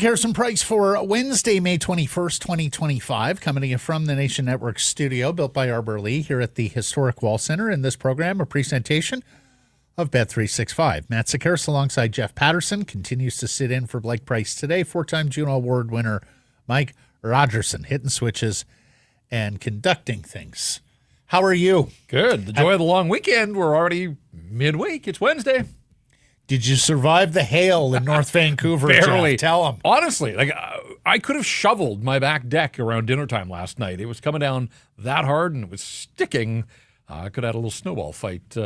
Harrison Price for Wednesday, May 21st, 2025, coming to you from the Nation Network studio, built by Arbor Lee here at the Historic Wall Center. In this program, a presentation of Bet365. Matt Sakaris alongside Jeff Paterson continues to sit in for Blake Price today. Four-time Juno Award winner Mike Rogerson hitting switches and conducting things. How are you? Good. The joy of the long weekend. We're already midweek. It's Wednesday. Did you survive the hail in North Vancouver? Barely. Jeff? Tell them. Honestly, I could have shoveled my back deck around dinner time last night. It was coming down that hard and it was sticking. I could have had a little snowball fight.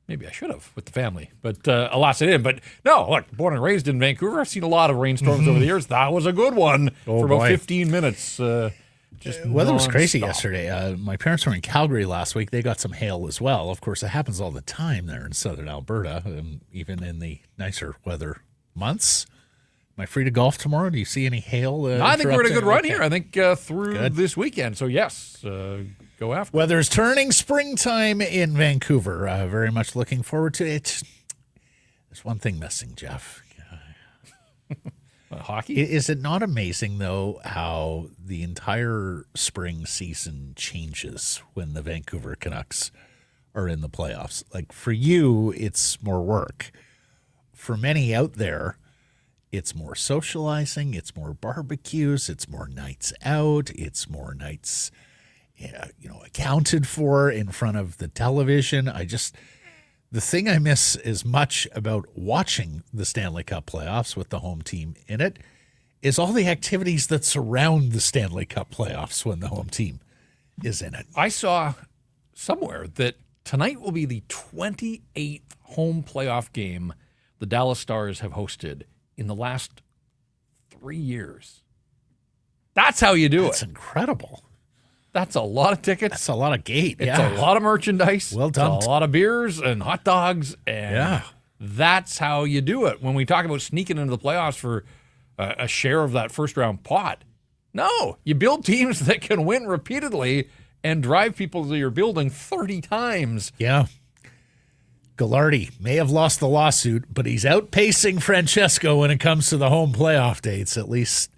Maybe I should have with the family, but alas, I didn't. But no, look, born and raised in Vancouver, I've seen a lot of rainstorms over the years. That was a good one for about 15 minutes. Weather was crazy yesterday. My parents were in Calgary last week. They got some hail as well. Of course, it happens all the time there in southern Alberta, even in the nicer weather months. Am I free to golf tomorrow? Do you see any hail? I think we're in a good run here. I think through this weekend. So, yes, go after it. Weather's turning springtime in Vancouver. Very much looking forward to it. There's one thing missing, Jeff. Hockey? Is it not amazing, though, how the entire spring season changes when the Vancouver Canucks are in the playoffs? Like, for you, it's more work. For many out there, it's more socializing, it's more barbecues, it's more nights out, it's more nights, accounted for in front of the television. The thing I miss as much about watching the Stanley Cup playoffs with the home team in it is all the activities that surround the Stanley Cup playoffs when the home team is in it. I saw somewhere that tonight will be the 28th home playoff game the Dallas Stars have hosted in the last 3 years. That's how you do it. That's incredible. That's a lot of tickets. That's a lot of gate. It's a lot of merchandise. Well done. It's a lot of beers and hot dogs. And that's how you do it. When we talk about sneaking into the playoffs for a share of that first round pot, no, you build teams that can win repeatedly and drive people to your building 30 times. Yeah. Gallardi may have lost the lawsuit, but he's outpacing Francesco when it comes to the home playoff dates, at least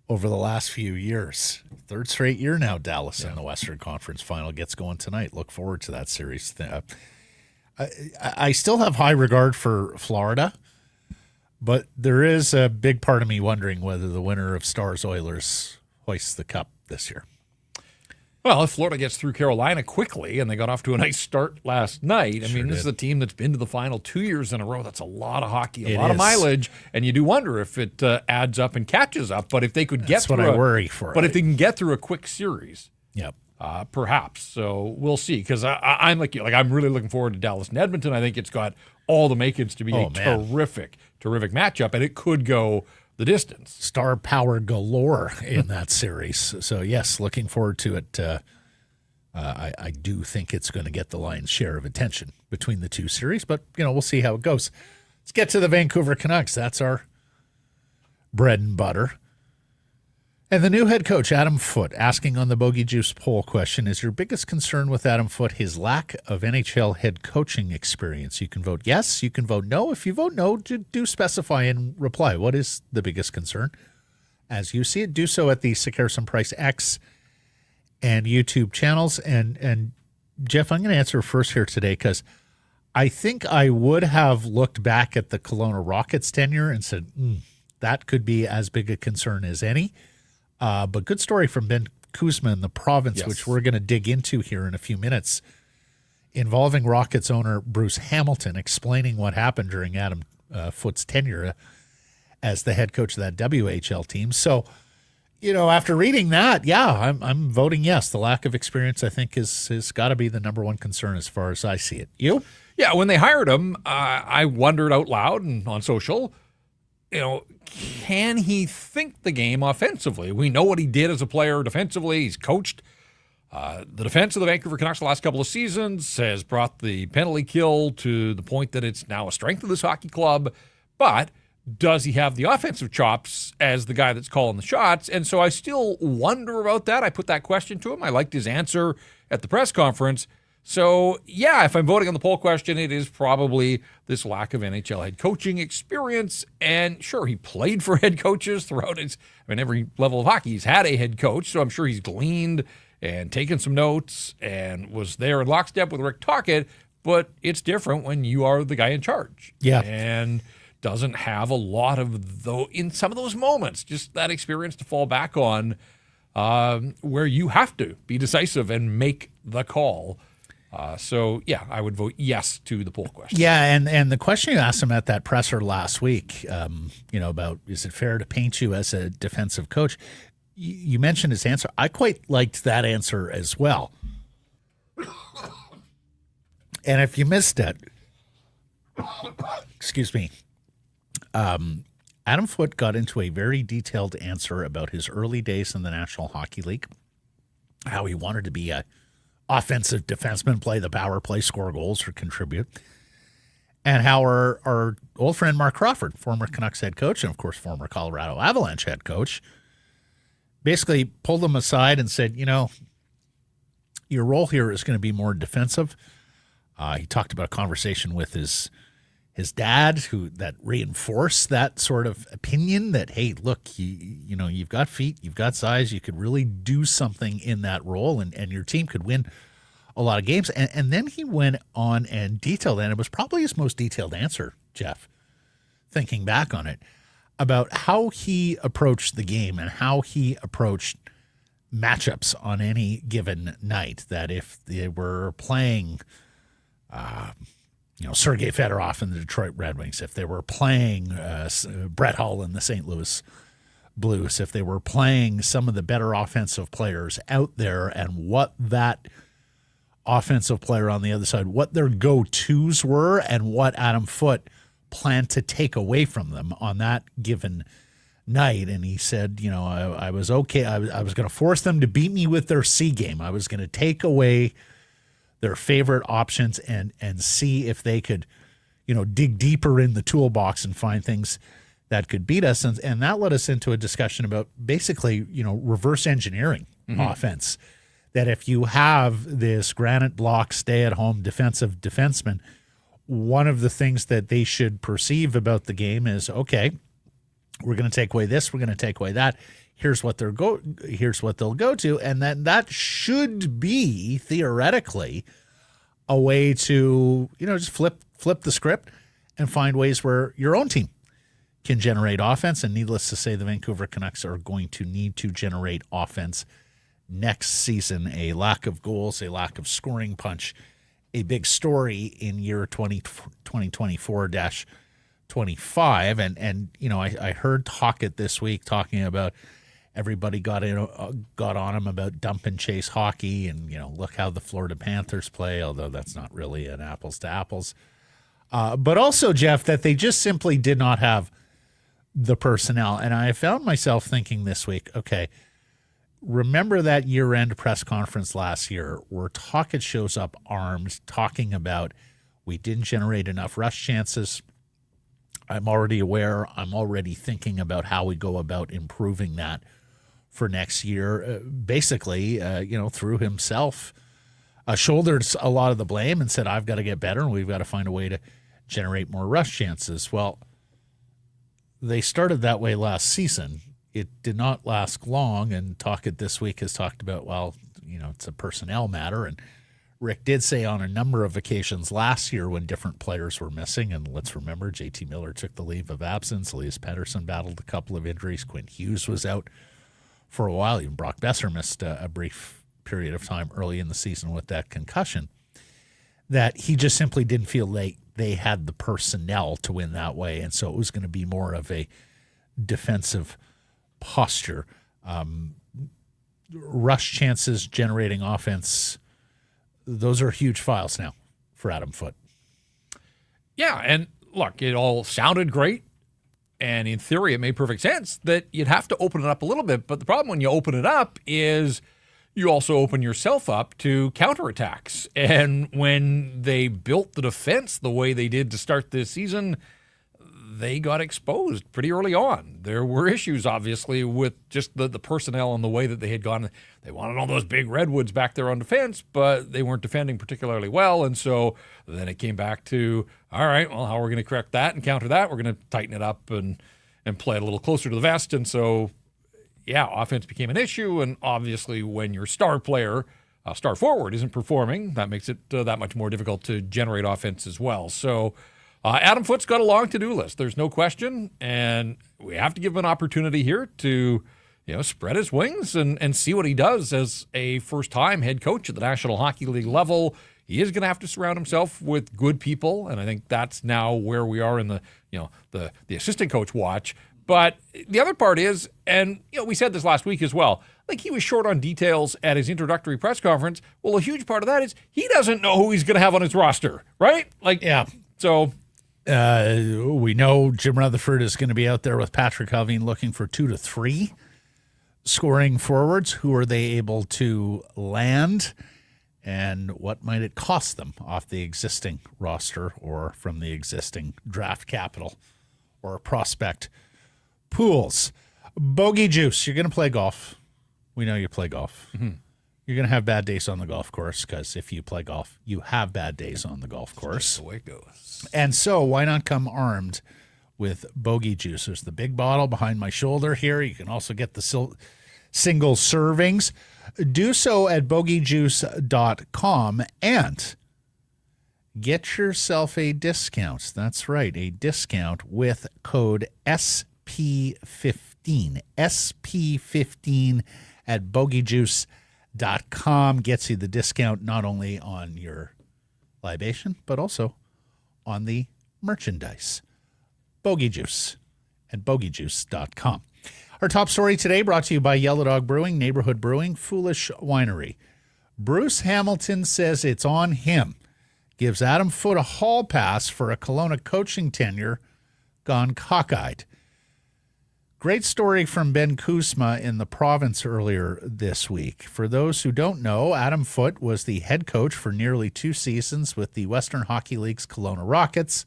over the last few years. Third straight year now, Dallas in the Western Conference Final gets going tonight. Look forward to that series. I still have high regard for Florida, but there is a big part of me wondering whether the winner of Stars-Oilers hoists the cup this year. Well, if Florida gets through Carolina quickly, and they got off to a nice start last night, this is a team that's been to the final 2 years in a row. That's a lot of hockey, a lot of mileage, and you do wonder if it adds up and catches up. But if they could get through, that's what I worry for. But if they can get through a quick series, yep, perhaps. So we'll see. Because I'm like you, I'm really looking forward to Dallas and Edmonton. I think it's got all the makings to be a terrific matchup, and it could go the distance. Star power galore in that series. So, yes, looking forward to it. I do think it's going to get the lion's share of attention between the two series, but, we'll see how it goes. Let's get to the Vancouver Canucks. That's our bread and butter. And the new head coach, Adam Foote, asking on the Bogey Juice poll question, is your biggest concern with Adam Foote his lack of NHL head coaching experience? You can vote yes, you can vote no. If you vote no, do specify and reply. What is the biggest concern? As you see it, do so at the Sakaris Price X and YouTube channels. And Jeff, I'm going to answer first here today because I think I would have looked back at the Kelowna Rockets tenure and said, that could be as big a concern as any. But good story from Ben Kuzma in the province, which we're going to dig into here in a few minutes, involving Rockets owner Bruce Hamilton, explaining what happened during Adam Foote's tenure as the head coach of that WHL team. So, after reading that, I'm voting yes. The lack of experience, I think, is got to be the number one concern as far as I see it. You? Yeah, when they hired him, I wondered out loud and on social, can he think the game offensively? We know what he did as a player defensively. He's coached the defense of the Vancouver Canucks the last couple of seasons, has brought the penalty kill to the point that it's now a strength of this hockey club. But does he have the offensive chops as the guy that's calling the shots? And so I still wonder about that. I put that question to him. I liked his answer at the press conference. So, yeah, if I'm voting on the poll question, it is probably this lack of NHL head coaching experience. And sure, he played for head coaches throughout every level of hockey. He's had a head coach, so I'm sure he's gleaned and taken some notes and was there in lockstep with Rick Tocchet. But it's different when you are the guy in charge. Yeah. And doesn't have a lot of, though, in some of those moments, just that experience to fall back on where you have to be decisive and make the call. So, yeah, I would vote yes to the poll question. Yeah, and the question you asked him at that presser last week, about is it fair to paint you as a defensive coach? You mentioned his answer. I quite liked that answer as well. And if you missed it, excuse me, Adam Foote got into a very detailed answer about his early days in the National Hockey League, how he wanted to be a offensive defenseman, play the power play, score goals, or contribute. And how our old friend Mark Crawford, former Canucks head coach, and of course former Colorado Avalanche head coach, basically pulled him aside and said, your role here is going to be more defensive. He talked about a conversation with his dad that reinforced that sort of opinion that, hey, look, you've got feet, you've got size, you could really do something in that role, and your team could win a lot of games. And then he went on and detailed, and it was probably his most detailed answer, Jeff, thinking back on it, about how he approached the game and how he approached matchups on any given night. That if they were playing Sergei Fedorov and the Detroit Red Wings, if they were playing Brett Hull and the St. Louis Blues, if they were playing some of the better offensive players out there, and what that offensive player on the other side, what their go-tos were, and what Adam Foote planned to take away from them on that given night. And he said, I was okay. I was going to force them to beat me with their C game. I was going to take away their favorite options and see if they could, dig deeper in the toolbox and find things that could beat us. And that led us into a discussion about basically, reverse engineering offense. That if you have this granite block, stay-at-home defensive defenseman, one of the things that they should perceive about the game is, okay, we're going to take away this, we're going to take away that. Here's what they'll go to, and then that should be theoretically a way to just flip the script and find ways where your own team can generate offense. And needless to say, the Vancouver Canucks are going to need to generate offense next season. A lack of goals, a lack of scoring punch, a big story in year 2024-25. And I heard Tocchet this week talking about everybody got on him about dump and chase hockey, and look how the Florida Panthers play, although that's not really an apples to apples. But also, Jeff, that they just simply did not have the personnel. And I found myself thinking this week, okay, remember that year-end press conference last year where Tocchet shows up armed, talking about we didn't generate enough rush chances. I'm already aware. I'm already thinking about how we go about improving that for next year. Basically, threw himself, shouldered a lot of the blame and said, I've got to get better and we've got to find a way to generate more rush chances. Well, they started that way last season. It did not last long, and Tocchet this week has talked about, it's a personnel matter. And Rick did say on a number of occasions last year when different players were missing, and let's remember, JT Miller took the leave of absence, Elias Pettersson battled a couple of injuries, Quinn Hughes was out for a while, even Brock Besser missed a brief period of time early in the season with that concussion, that he just simply didn't feel they had the personnel to win that way, and so it was going to be more of a defensive posture. Rush chances, generating offense, those are huge files now for Adam Foote. Yeah, and look, it all sounded great And in theory, it made perfect sense that you'd have to open it up a little bit. But the problem when you open it up is you also open yourself up to counterattacks. And when they built the defense the way they did to start this season, they got exposed pretty early on. There were issues, obviously, with just the personnel and the way that they had gone. They wanted all those big redwoods back there on defense, but they weren't defending particularly well. And so then it came back to, all right, well, how are we going to correct that and counter that? We're going to tighten it up and play it a little closer to the vest. And so, yeah, offense became an issue. And obviously when your star player, star forward, isn't performing, that makes it that much more difficult to generate offense as well. So Adam Foote's got a long to-do list. There's no question. And we have to give him an opportunity here to, spread his wings and see what he does as a first-time head coach at the National Hockey League level. He is going to have to surround himself with good people, and I think that's now where we are in the assistant coach watch. But the other part is, and we said this last week as well, like he was short on details at his introductory press conference. Well, a huge part of that is he doesn't know who he's going to have on his roster, right? Yeah. So we know Jim Rutherford is going to be out there with Patrick Hoving looking for 2 to 3 scoring forwards. Who are they able to land, and what might it cost them off the existing roster or from the existing draft capital or prospect pools? Bogey Juice, you're going to play golf. We know you play golf. Mm-hmm. You're going to have bad days on the golf course, because if you play golf, you have bad days on the golf course. That's the way it goes. And so why not come armed with Bogey Juice? There's the big bottle behind my shoulder here. You can also get the single servings. Do so at bogeyjuice.com and get yourself a discount. That's right, a discount with code SP15. SP15 at bogeyjuice.com gets you the discount not only on your libation, but also on the merchandise. Bogey Juice and bogeyjuice.com. Our top story today brought to you by Yellow Dog Brewing, Neighborhood Brewing, Foolish Winery. Bruce Hamilton says it's on him. Gives Adam Foote a hall pass for a Kelowna coaching tenure gone cockeyed. Great story from Ben Kuzma in the province earlier this week. For those who don't know, Adam Foote was the head coach for nearly 2 seasons with the Western Hockey League's Kelowna Rockets,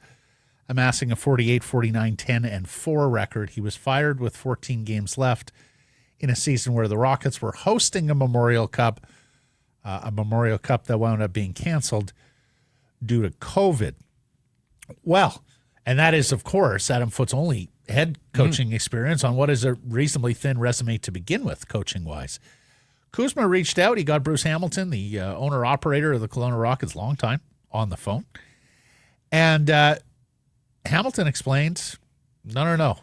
amassing a 48-49-10-4 record. He was fired with 14 games left in a season where the Rockets were hosting a Memorial Cup that wound up being canceled due to COVID. Well, and that is, of course, Adam Foote's only head coaching experience on what is a reasonably thin resume to begin with, coaching-wise. Kuzma reached out. He got Bruce Hamilton, the owner-operator of the Kelowna Rockets, long time, on the phone. And Hamilton explained, no.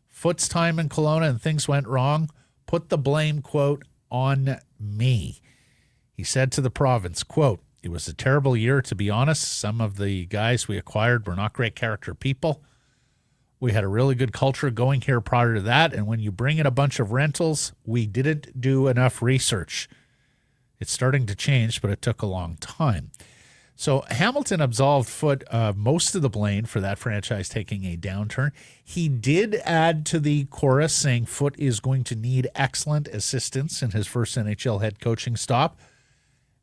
Foote's time in Kelowna and things went wrong. Put the blame, quote, on me. He said to the province, quote, it was a terrible year, to be honest. Some of the guys we acquired were not great character people. We had a really good culture going here prior to that, and when you bring in a bunch of rentals, we didn't do enough research. It's starting to change, but it took a long time. So Hamilton absolved Foote most of the blame for that franchise taking a downturn. He did add to the chorus saying Foote is going to need excellent assistance in his first NHL head coaching stop.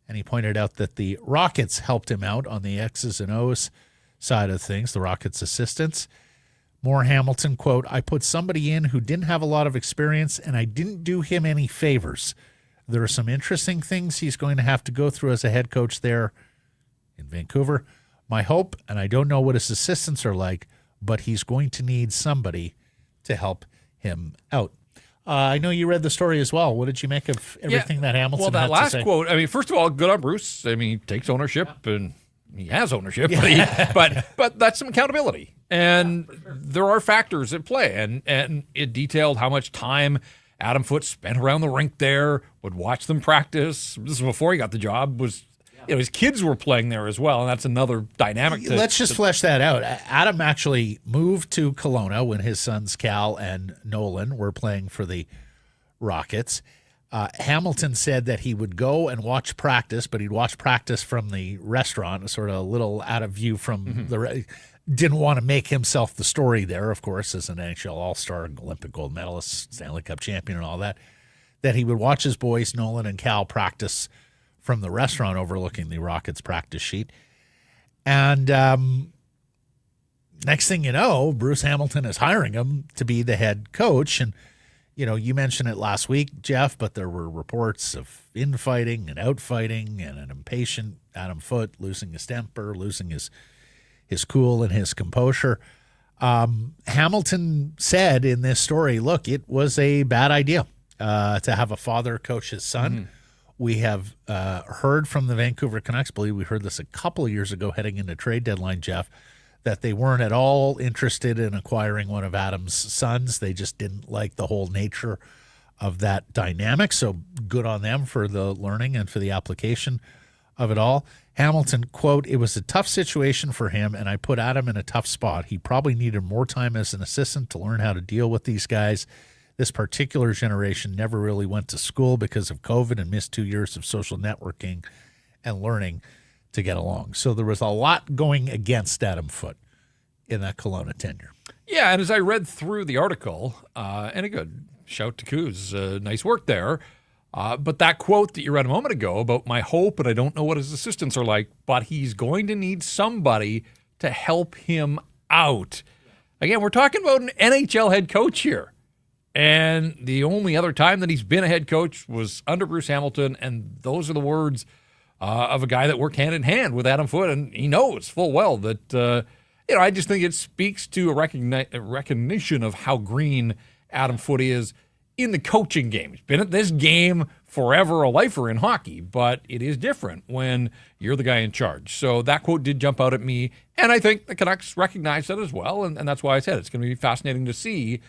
And he pointed out that the Rockets helped him out on the X's and O's side of things, the Rockets' assistants. More Hamilton, quote, I put somebody in who didn't have a lot of experience, and I didn't do him any favors. There are some interesting things he's going to have to go through as a head coach there in Vancouver. My hope, and I don't know what his assistants are like, but he's going to need somebody to help him out. I know you read the story as well. What did you make of everything that Hamilton had to say? Well, that last quote, I mean, first of all, good on Bruce. I mean, he takes ownership, and he has ownership, but that's some accountability. And there are factors at play, and it detailed how much time Adam Foote spent around the rink there, would watch them practice. This was before he got the job. His kids were playing there as well, and that's another dynamic. Let's just flesh that out. Adam actually moved to Kelowna when his sons Cal and Nolan were playing for the Rockets. Hamilton said that he would go and watch practice, but he'd watch practice from the restaurant, sort of a little out of view from the didn't want to make himself the story there, of course, as an NHL All-Star, Olympic gold medalist, Stanley Cup champion and all that he would watch his boys, Nolan and Cal, practice from the restaurant overlooking the Rockets practice sheet. And next thing you know, Bruce Hamilton is hiring him to be the head coach. And, you mentioned it last week, Jeff, but there were reports of infighting and outfighting and an impatient Adam Foote losing his temper, losing his cool and his composure. Hamilton said in this story, look, it was a bad idea to have a father coach his son. Mm-hmm. We have heard from the Vancouver Canucks, I believe we heard this a couple of years ago heading into trade deadline, Jeff, that they weren't at all interested in acquiring one of Adam's sons. They just didn't like the whole nature of that dynamic. So good on them for the learning and for the application of it all. Hamilton, quote, "It was a tough situation for him, and I put Adam in a tough spot. He probably needed more time as an assistant to learn how to deal with these guys. This particular generation never really went to school because of COVID and missed 2 years of social networking and learning to get along." So there was a lot going against Adam Foote in that Kelowna tenure. Yeah, and as I read through the article, and a good shout to Coos, nice work there. But that quote that you read a moment ago about my hope, and I don't know what his assistants are like, but he's going to need somebody to help him out. Again, we're talking about an NHL head coach here. And the only other time that he's been a head coach was under Bruce Hamilton, and those are the words of a guy that worked hand in hand with Adam Foote, and he knows full well that, I just think it speaks to a recognition of how green Adam Foote is in the coaching game. He's been at this game forever, a lifer in hockey, but it is different when you're the guy in charge. So that quote did jump out at me, and I think the Canucks recognize that as well, and that's why I said it's going to be fascinating to see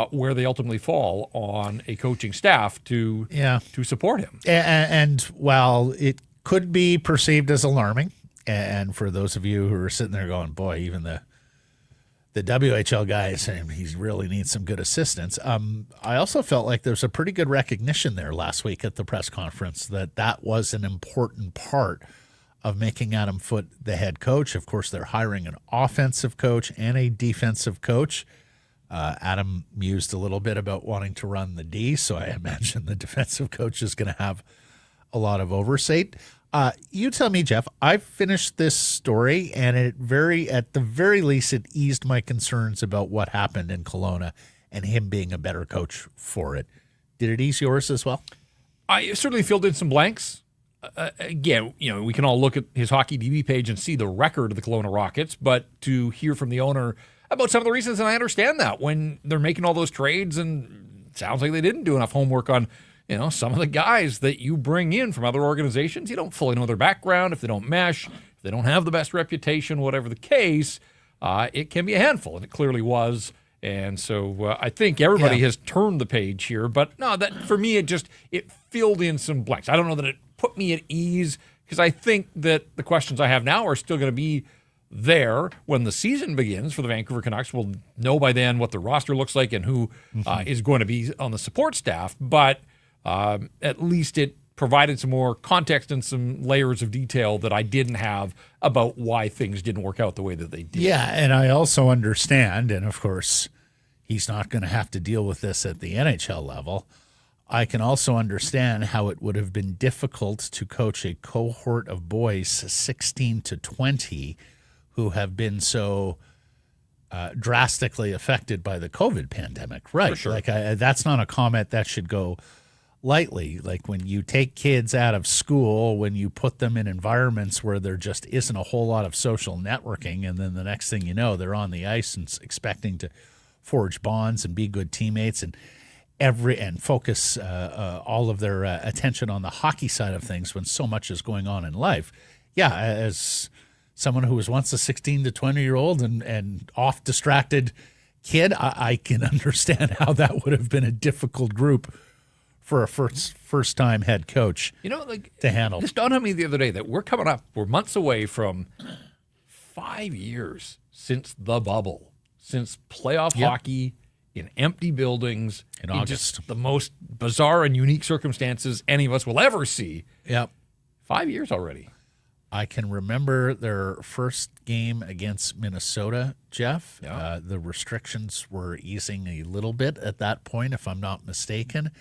where they ultimately fall on a coaching staff to support him. And while it could be perceived as alarming, and for those of you who are sitting there going, boy, even the WHL guys, he really needs some good assistance. I also felt like there's a pretty good recognition there last week at the press conference that was an important part of making Adam Foote the head coach. Of course, they're hiring an offensive coach and a defensive coach. Adam mused a little bit about wanting to run the D, so I imagine the defensive coach is going to have a lot of oversight. You tell me, Jeff, I've finished this story, and at the very least, it eased my concerns about what happened in Kelowna and him being a better coach for it. Did it ease yours as well? I certainly filled in some blanks. Again, we can all look at his Hockey DB page and see the record of the Kelowna Rockets, but to hear from the owner about some of the reasons, and I understand that when they're making all those trades, and it sounds like they didn't do enough homework on some of the guys that you bring in from other organizations. You don't fully know their background. If they don't mesh, if they don't have the best reputation, whatever the case, it can be a handful, and it clearly was. And so I think everybody has turned the page here. But no, that for me, it filled in some blanks. I don't know that it put me at ease, because I think that the questions I have now are still going to be there when the season begins for the Vancouver Canucks. We'll know by then what the roster looks like and who is going to be on the support staff. But at least it provided some more context and some layers of detail that I didn't have about why things didn't work out the way that they did. Yeah, and I also understand, and of course, he's not going to have to deal with this at the NHL level. I can also understand how it would have been difficult to coach a cohort of boys 16 to 20 who have been so drastically affected by the COVID pandemic. Right. For sure. Like that's not a comment that should go lightly. Like when you take kids out of school, when you put them in environments where there just isn't a whole lot of social networking, and then the next thing you know, they're on the ice and expecting to forge bonds and be good teammates and focus all of their attention on the hockey side of things when so much is going on in life. Yeah, as someone who was once a 16 to 20-year-old and off distracted kid, I can understand how that would have been a difficult group for a first-time head coach to handle. This dawned on me the other day that we're months away from 5 years since the bubble, since playoff hockey in empty buildings, in August. Just the most bizarre and unique circumstances any of us will ever see. Yep. 5 years already. I can remember their first game against Minnesota, Jeff. Yeah. The restrictions were easing a little bit at that point, if I'm not mistaken.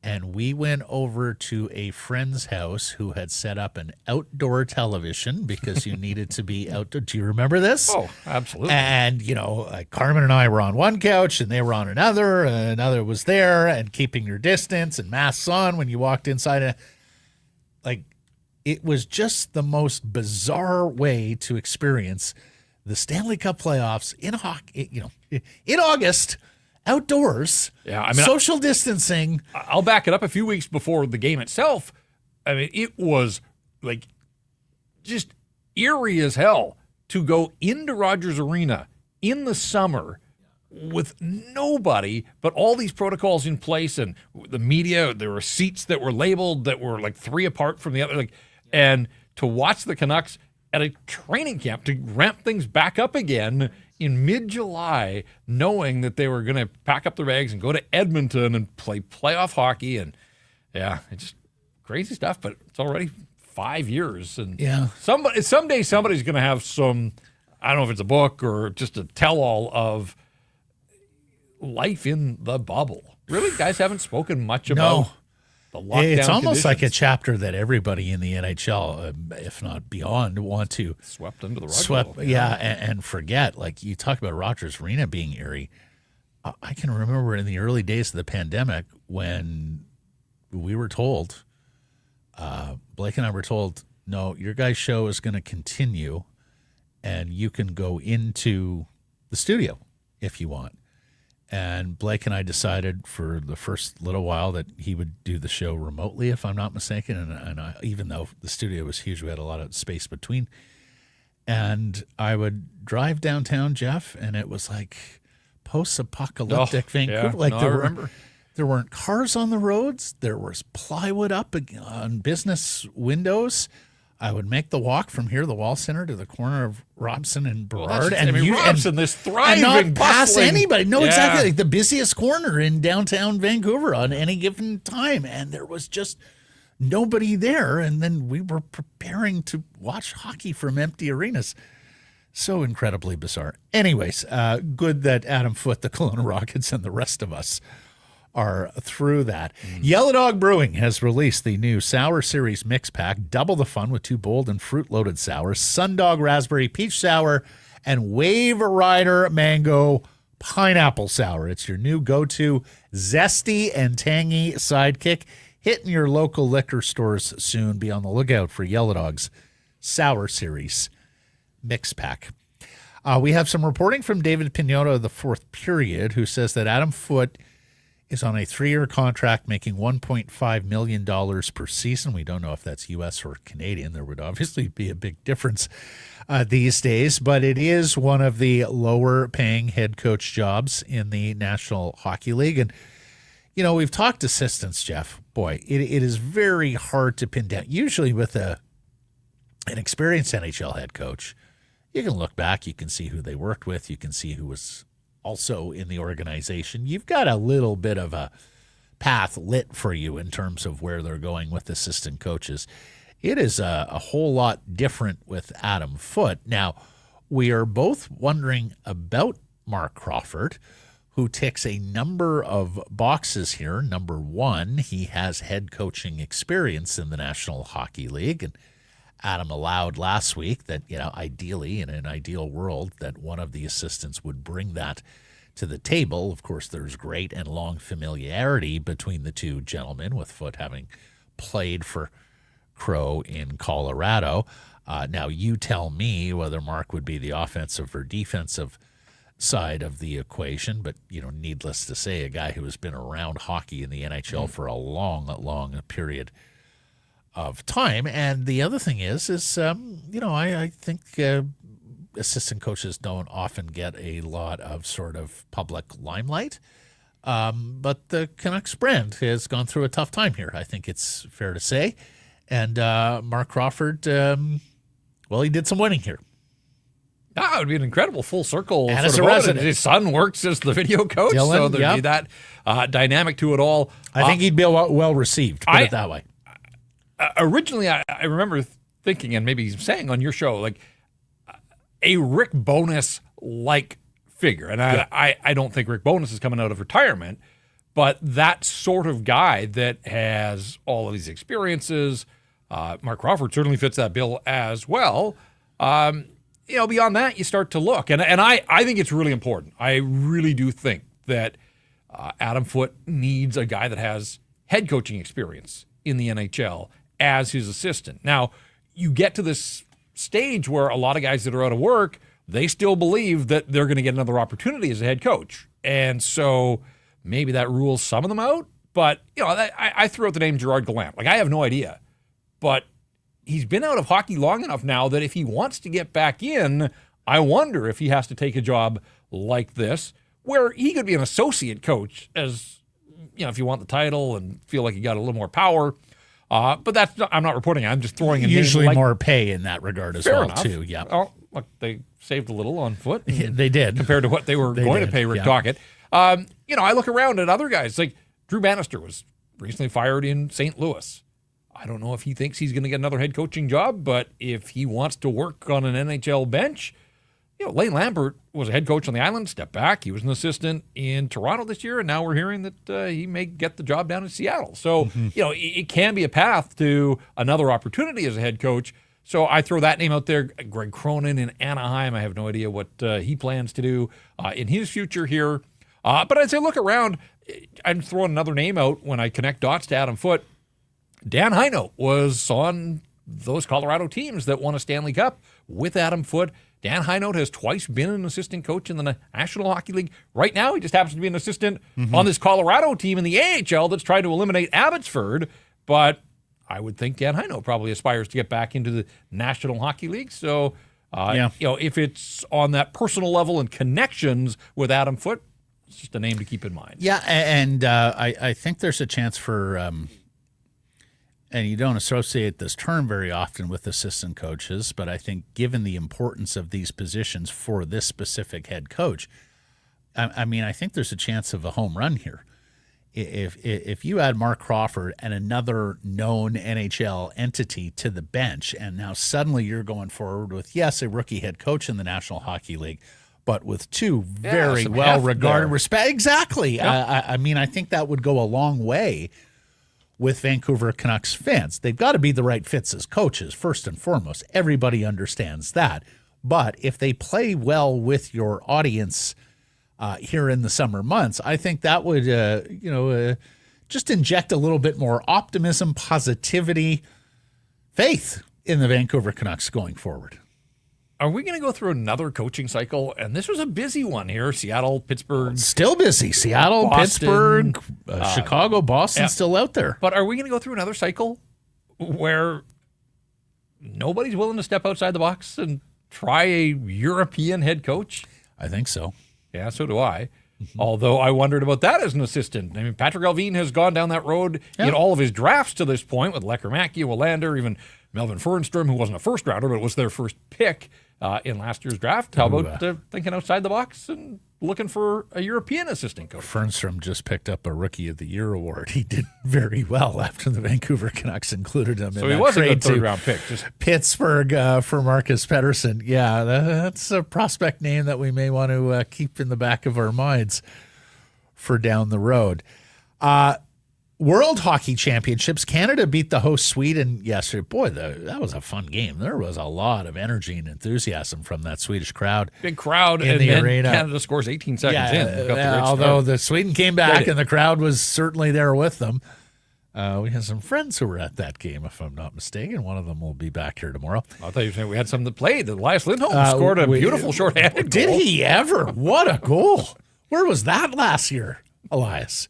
And we went over to a friend's house who had set up an outdoor television because you needed to be outdoor. Do you remember this? Oh, absolutely. And, Carmen and I were on one couch and they were on another. And another was there, and keeping your distance and masks on when you walked inside. It was just the most bizarre way to experience the Stanley Cup playoffs in hockey, in August. Outdoors, social distancing. I'll back it up. A few weeks before the game itself, it was just eerie as hell to go into Rogers Arena in the summer with nobody, but all these protocols in place, and the media. There were seats that were labeled that were like 3 apart from the other, and to watch the Canucks at a training camp to ramp things back up again in mid-July, knowing that they were going to pack up their bags and go to Edmonton and play playoff hockey. And it's just crazy stuff, but it's already 5 years. And someday somebody's going to have some, I don't know if it's a book or just a tell-all of life in the bubble. Really, guys haven't spoken much about the lockdown It's almost conditions. like a chapter that everybody in the NHL, if not beyond, want to swept under the rug. And forget. Like, you talk about Rogers Arena being eerie. I can remember in the early days of the pandemic when we were told, Blake and I were told, no, your guys' show is going to continue and you can go into the studio if you want. And Blake and I decided for the first little while that he would do the show remotely, if I'm not mistaken. And even though the studio was huge, we had a lot of space between. And I would drive downtown, Jeff, and it was like post-apocalyptic Vancouver. I remember. There weren't cars on the roads. There was plywood up on business windows. I would make the walk from here, the Wall Center, to the corner of Robson and Burrard. Robson, this thriving, and not pass bustling. anybody. No, exactly. Like the busiest corner in downtown Vancouver on any given time. And there was just nobody there. And then we were preparing to watch hockey from empty arenas. So incredibly bizarre. Anyways, good that Adam Foote, the Kelowna Rockets, and the rest of us are through that. Yellow Dog Brewing has released the new Sour Series mix pack. Double the fun with 2 bold and fruit-loaded sours, Sundog Raspberry Peach Sour, and Wave Rider Mango Pineapple Sour. It's your new go-to zesty and tangy sidekick. Hitting your local liquor stores soon. Be on the lookout for Yellow Dog's Sour Series mix pack. We have some reporting from David Pignotta of the Fourth Period, who says that Adam Foote is on a 3-year contract making $1.5 million per season. We don't know if that's U.S. or Canadian. There would obviously be a big difference these days, but it is one of the lower-paying head coach jobs in the National Hockey League. And, we've talked assistants, Jeff. Boy, it is very hard to pin down. Usually with an experienced NHL head coach, you can look back, you can see who they worked with, you can see who was also in the organization. You've got a little bit of a path lit for you in terms of where they're going with assistant coaches. It is a whole lot different with Adam Foote. Now, we are both wondering about Mark Crawford, who ticks a number of boxes here. Number one, he has head coaching experience in the National Hockey League, and Adam allowed last week that, ideally, in an ideal world, that one of the assistants would bring that to the table. Of course, there's great and long familiarity between the two gentlemen, with Foote having played for Crow in Colorado. Now, you tell me whether Mark would be the offensive or defensive side of the equation, but, needless to say, a guy who has been around hockey in the NHL for a long, long period of time. And the other thing is I think assistant coaches don't often get a lot of sort of public limelight. But the Canucks brand has gone through a tough time here, I think it's fair to say. And Mark Crawford, he did some winning here. That would be an incredible full circle. And as a resident. His son works as the video coach, Dylan, so there'd be that dynamic to it all. I think he'd be well received, put it that way. Originally, I remember thinking, and maybe saying on your show, like a Rick Bowness-like figure. And I don't think Rick Bowness is coming out of retirement, but that sort of guy that has all of these experiences. Mark Crawford certainly fits that bill as well. Beyond that, you start to look. And I think it's really important. I really do think that Adam Foote needs a guy that has head coaching experience in the NHL as his assistant. Now, you get to this stage where a lot of guys that are out of work, they still believe that they're going to get another opportunity as a head coach. And so maybe that rules some of them out. But, I threw out the name Gerard Gallant. Like, I have no idea. But he's been out of hockey long enough now that if he wants to get back in, I wonder if he has to take a job like this, where he could be an associate coach as, if you want the title and feel like you got a little more power. But I'm not reporting. I'm just throwing a usually name more pay in that regard as well, too. Yeah. Oh, look, they saved a little on Foote. They did. Compared to what they were going to pay Rick Tocchet. I look around at other guys. Like Drew Bannister was recently fired in St. Louis. I don't know if he thinks he's going to get another head coaching job, but if he wants to work on an NHL bench, Lane Lambert was a head coach on the Island, stepped back. He was an assistant in Toronto this year, and now we're hearing that he may get the job down in Seattle. So, it can be a path to another opportunity as a head coach. So I throw that name out there. Greg Cronin in Anaheim. I have no idea what he plans to do in his future here. But I'd say look around. I'm throwing another name out when I connect dots to Adam Foote. Dan Heino was on those Colorado teams that won a Stanley Cup with Adam Foote. Dan Heino has twice been an assistant coach in the National Hockey League. Right now, he just happens to be an assistant on this Colorado team in the AHL that's trying to eliminate Abbotsford. But I would think Dan Heino probably aspires to get back into the National Hockey League. So, if it's on that personal level and connections with Adam Foote, it's just a name to keep in mind. Yeah, and I think there's a chance for and you don't associate this term very often with assistant coaches, but I think given the importance of these positions for this specific head coach, I think there's a chance of a home run here. If you add Mark Crawford and another known NHL entity to the bench, and now suddenly you're going forward with, yes, a rookie head coach in the National Hockey League, but with two very well-regarded respect. Exactly. Yep. I think that would go a long way with Vancouver Canucks fans. They've got to be the right fits as coaches, first and foremost. Everybody understands that. But if they play well with your audience here in the summer months, I think that would, just inject a little bit more optimism, positivity, faith in the Vancouver Canucks going forward. Are we going to go through another coaching cycle? And this was a busy one here. Seattle, Pittsburgh. Still busy. Seattle, Boston, Pittsburgh, Chicago, Boston, still out there. But are we going to go through another cycle where nobody's willing to step outside the box and try a European head coach? I think so. Yeah, so do I. Although I wondered about that as an assistant. I mean, Patrick Alvin has gone down that road in all of his drafts to this point with Lecker-Mackey, Willander, even Melvin Fernstrom, who wasn't a first rounder, but was their first pick in last year's draft. How about thinking outside the box and looking for a European assistant coach? Fernstrom just picked up a Rookie of the Year award. He did very well after the Vancouver Canucks included him in that trade. So he was a good third-round pick. Pittsburgh for Marcus Pettersson. Yeah, that's a prospect name that we may want to keep in the back of our minds for down the road. World Hockey Championships. Canada beat the host Sweden yesterday. Boy, that was a fun game. There was a lot of energy and enthusiasm from that Swedish crowd. Big crowd in the arena. Canada scores 18 seconds in. Although the Sweden came back and the crowd was certainly there with them. We had some friends who were at that game, if I'm not mistaken. One of them will be back here tomorrow. I thought you were saying we had some that played. Elias Lindholm scored a beautiful shorthanded goal. Did he ever? What a goal. Where was that last year, Elias?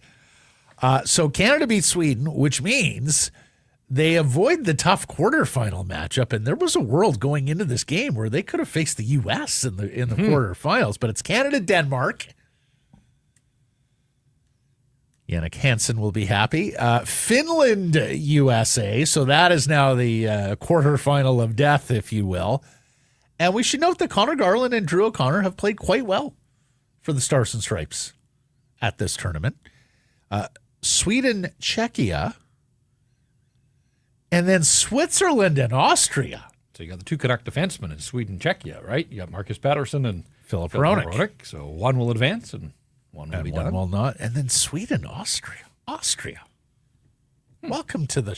So Canada beat Sweden, which means they avoid the tough quarterfinal matchup. And there was a world going into this game where they could have faced the U.S. in the quarterfinals. But it's Canada-Denmark. Jannik Hansen will be happy. Finland-USA. So that is now the quarterfinal of death, if you will. And we should note that Connor Garland and Drew O'Connor have played quite well for the Stars and Stripes at this tournament. Sweden, Czechia, and then Switzerland and Austria. So you got the two Canuck defensemen in Sweden, Czechia, right? You got Marcus Pettersson and Philip Hronek. So one will advance and one will be one done. will not. And then Sweden, Austria. Welcome to the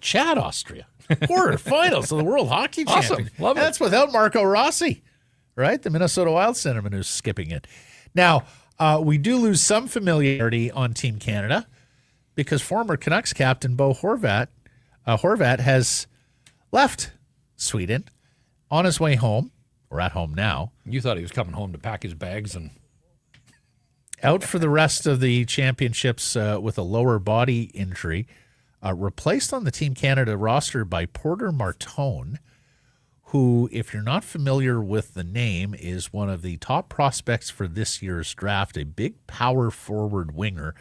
chat, Austria. Quarterfinals of the World Hockey Awesome. Championship. Love it. That's without Marco Rossi, right? The Minnesota Wild centerman who's skipping it. Now, we do lose some familiarity on Team Canada because former Canucks captain Bo Horvat has left Sweden on his way home, or at home now. You thought he was coming home to pack his bags and Out for the rest of the championships with a lower body injury, replaced on the Team Canada roster by Porter Martone, who, if you're not familiar with the name, is one of the top prospects for this year's draft, a big power forward winger.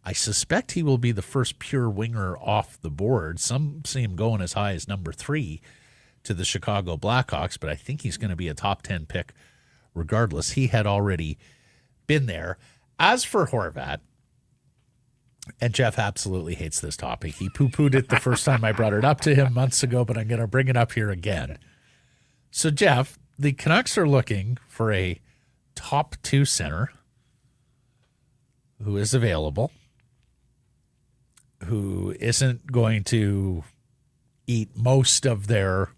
I suspect he will be the first pure winger off the board. Some see him going as high as number 3 to the Chicago Blackhawks, but I think he's going to be a top 10 pick regardless. He had already been there. As for Horvat, and Jeff absolutely hates this topic. He poo-pooed it the first time I brought it up to him months ago, but I'm going to bring it up here again. So, Jeff, the Canucks are looking for a top 2 center who is available, who isn't going to eat most of their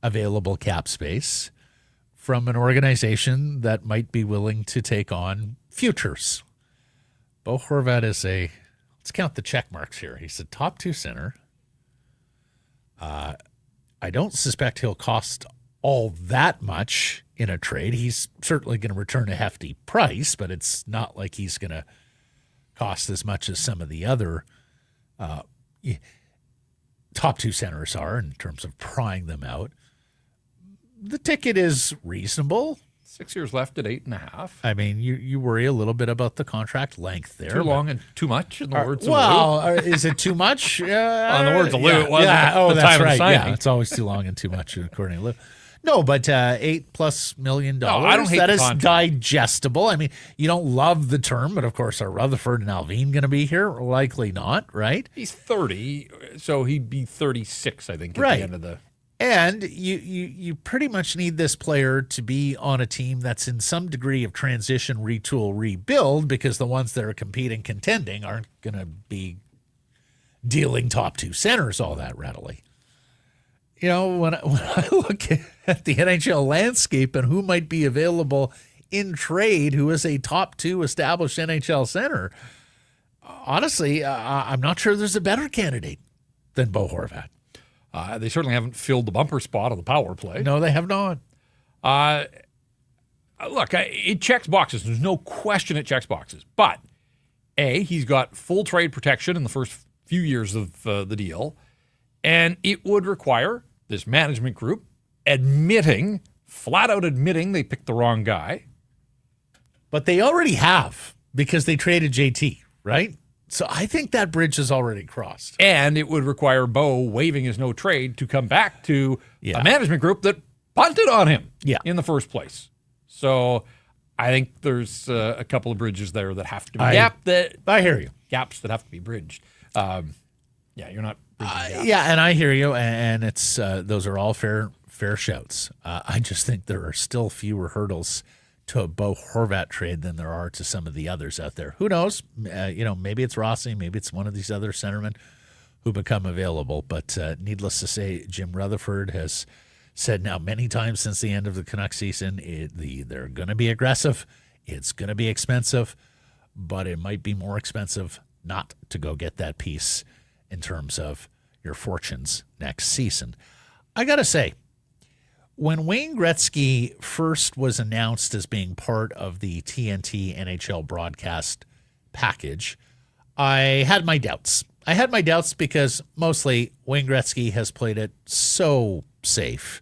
available cap space, from an organization that might be willing to take on futures. Bo Horvat is let's count the check marks here. He's a top 2 center. I don't suspect he'll cost all that much in a trade. He's certainly going to return a hefty price, but it's not like he's going to cost as much as some of the other top 2 centers are in terms of prying them out. The ticket is reasonable. 6 years left at 8.5. I mean, you worry a little bit about the contract length there. Too long and too much, in the words of Lou. Is it too much? On the words of Lou, it wasn't Oh, the that's time right. of signing. Yeah, it's always too long and too much, according to Lou. No, but $8+ million. No, I don't hate that the is contract. digestible. I mean, you don't love the term, but of course, are Rutherford and Alvin going to be here? Likely not, right? He's 30, so he'd be 36, I think, at Right. the end of the... And you pretty much need this player to be on a team that's in some degree of transition, retool, rebuild, because the ones that are competing, contending aren't going to be dealing top 2 centers all that readily. You know, when I look at the NHL landscape and who might be available in trade, who is a top 2 established NHL center, honestly, I'm not sure there's a better candidate than Bo Horvat. They certainly haven't filled the bumper spot on the power play. No, they have not. Look, it checks boxes. There's no question it checks boxes. But, A, he's got full trade protection in the first few years of the deal, and it would require this management group flat out admitting they picked the wrong guy. But they already have, because they traded JT, right? So I think that bridge is already crossed. And it would require Bo waiving his no trade to come back to a management group that punted on him in the first place. So I think there's a couple of bridges there that have to be I hear you. gaps that have to be bridged. You're not bridging gaps. Yeah, and I hear you, and it's those are all fair shouts. I just think there are still fewer hurdles to a Bo Horvat trade than there are to some of the others out there. Who knows? Maybe it's Rossi, maybe it's one of these other centermen who become available. But needless to say, Jim Rutherford has said now many times since the end of the Canucks season, they're going to be aggressive. It's going to be expensive, but it might be more expensive not to go get that piece in terms of your fortunes next season. I got to say, when Wayne Gretzky first was announced as being part of the TNT NHL broadcast package, I had my doubts. I had my doubts because mostly Wayne Gretzky has played it so safe.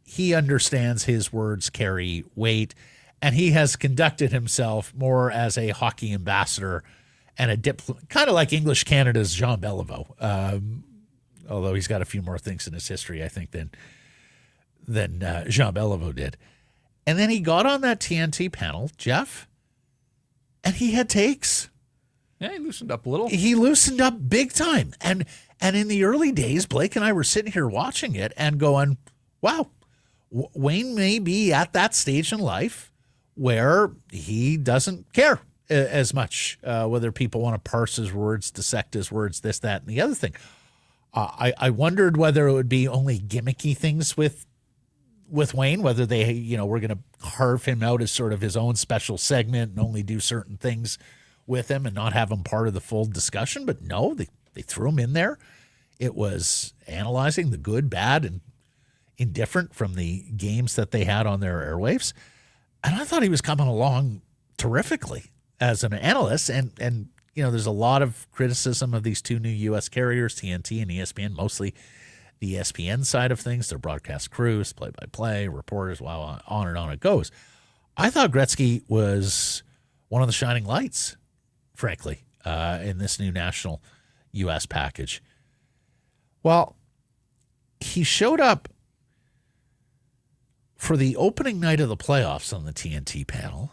He understands his words carry weight, and he has conducted himself more as a hockey ambassador and a diplomat, kind of like English Canada's Jean Beliveau, although he's got a few more things in his history, I think, than Jean Beliveau did. And then he got on that TNT panel, Jeff, and he had takes. Yeah, he loosened up a little. He loosened up big time. And in the early days, Blake and I were sitting here watching it and going, wow, Wayne may be at that stage in life where he doesn't care as much whether people want to parse his words, dissect his words, this, that, and the other thing. I wondered whether it would be only gimmicky things with Wayne, whether they, we're going to carve him out as sort of his own special segment and only do certain things with him and not have him part of the full discussion. But no, they threw him in there. It was analyzing the good, bad, and indifferent from the games that they had on their airwaves. And I thought he was coming along terrifically as an analyst. And there's a lot of criticism of these two new U.S. carriers, TNT and ESPN, mostly the ESPN side of things, their broadcast crews, play-by-play, reporters, wow, on and on it goes. I thought Gretzky was one of the shining lights, frankly, in this new national U.S. package. Well, he showed up for the opening night of the playoffs on the TNT panel,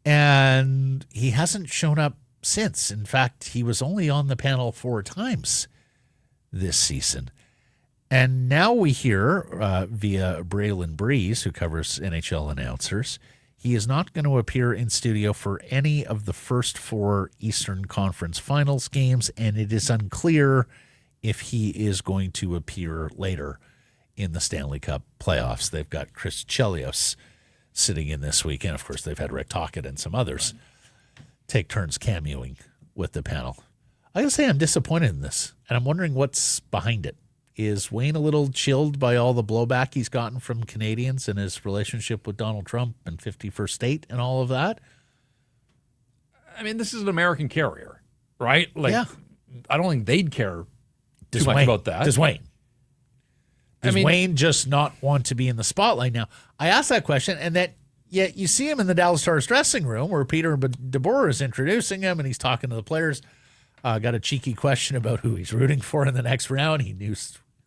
and he hasn't shown up since. In fact, he was only on the panel 4 times this season. And now we hear via Braylon Breeze, who covers NHL announcers, he is not going to appear in studio for any of the first 4 Eastern Conference Finals games, and it is unclear if he is going to appear later in the Stanley Cup playoffs. They've got Chris Chelios sitting in this week, and of course they've had Rick Tocchet and some others take turns cameoing with the panel. I gotta say I'm disappointed in this, and I'm wondering what's behind it. Is Wayne a little chilled by all the blowback he's gotten from Canadians and his relationship with Donald Trump and 51st State and all of that? I mean, this is an American carrier, right? Yeah. I don't think they'd care too much about that. Does Wayne just not want to be in the spotlight now? I asked that question, and that yet you see him in the Dallas Stars dressing room where Peter DeBoer is introducing him, and he's talking to the players. Got a cheeky question about who he's rooting for in the next round. He knew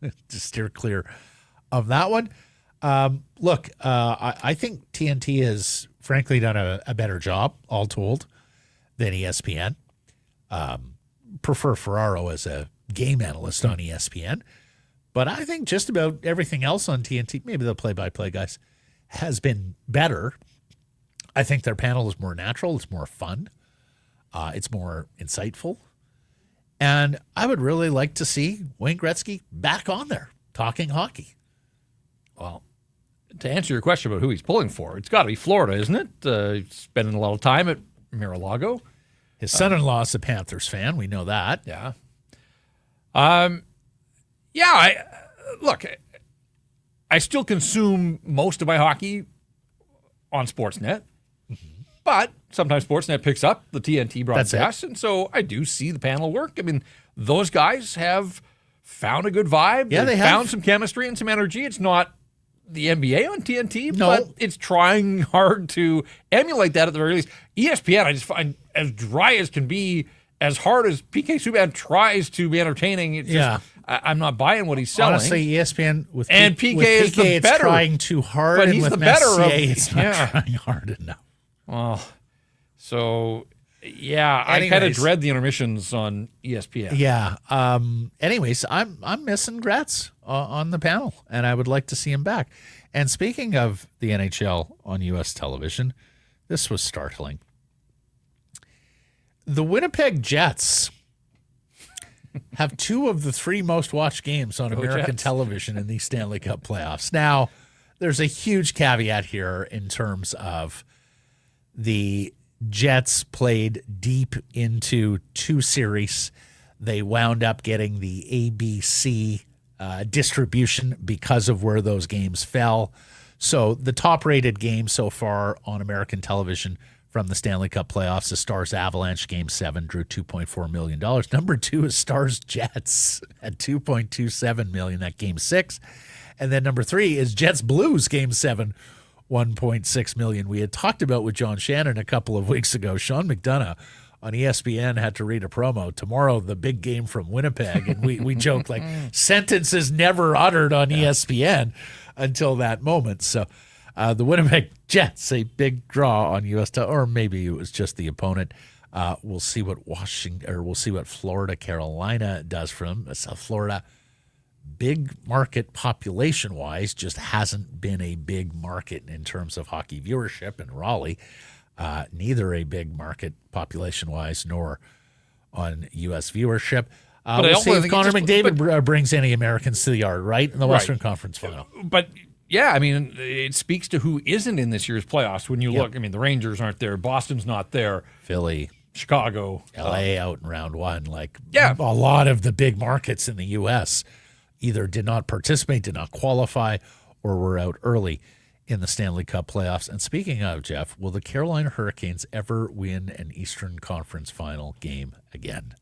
to steer clear of that one. Look, I think TNT has frankly done a better job, all told, than ESPN. Prefer Ferraro as a game analyst on ESPN. But I think just about everything else on TNT, maybe the play-by-play guys, has been better. I think their panel is more natural. It's more fun. It's more insightful. And I would really like to see Wayne Gretzky back on there talking hockey. Well, to answer your question about who he's pulling for, it's got to be Florida, isn't it? He's spending a lot of time at Mar-a-Lago. His son-in-law is a Panthers fan. We know that. Yeah. Look, I still consume most of my hockey on Sportsnet. But sometimes Sportsnet picks up the TNT broadcast, and so I do see the panel work. I mean, those guys have found a good vibe. Yeah, they have found some chemistry and some energy. It's not the NBA on TNT, No. but it's trying hard to emulate that at the very least. ESPN, I just find as dry as can be, as hard as PK Subban tries to be entertaining. It's just, I'm not buying what he's selling. Honestly, ESPN with PK with is the it's better, trying too hard, but and he's with the better of. Messier, it's not trying hard enough. Well, so yeah, I kind of Anyways. dread the intermissions on ESPN. Yeah. Anyways, I'm missing Gretz on the panel, and I would like to see him back. And speaking of the NHL on U.S. television, this was startling. The Winnipeg Jets have 2 of the 3 most watched games on American television in the Stanley Cup playoffs. Now, there's a huge caveat here in terms of the Jets played deep into 2 series. They wound up getting the ABC distribution because of where those games fell. So the top-rated game so far on American television from the Stanley Cup playoffs is Stars Avalanche Game 7, drew $2.4 million. Number 2 is Stars Jets at $2.27 million, that Game 6. And then number 3 is Jets Blues Game 7, $1.6 million. We had talked about with John Shannon a couple of weeks ago. Sean McDonough on ESPN had to read a promo. Tomorrow, the big game from Winnipeg. And we joked like sentences never uttered on ESPN until that moment. So the Winnipeg Jets, a big draw on U.S. or maybe it was just the opponent. We'll see what Florida Carolina does for them. South Florida big market population-wise, just hasn't been a big market in terms of hockey viewership in Raleigh. Neither a big market population-wise nor on U.S. viewership. We'll see if Connor McDavid brings any Americans to the yard, right, in the Western Conference Final. But, yeah, I mean, it speaks to who isn't in this year's playoffs. When you look, I mean, the Rangers aren't there. Boston's not there. Philly. Chicago. L.A. out in round one. A lot of the big markets in the U.S. either did not participate, did not qualify, or were out early in the Stanley Cup playoffs. And speaking of, Jeff, will the Carolina Hurricanes ever win an Eastern Conference Final game again?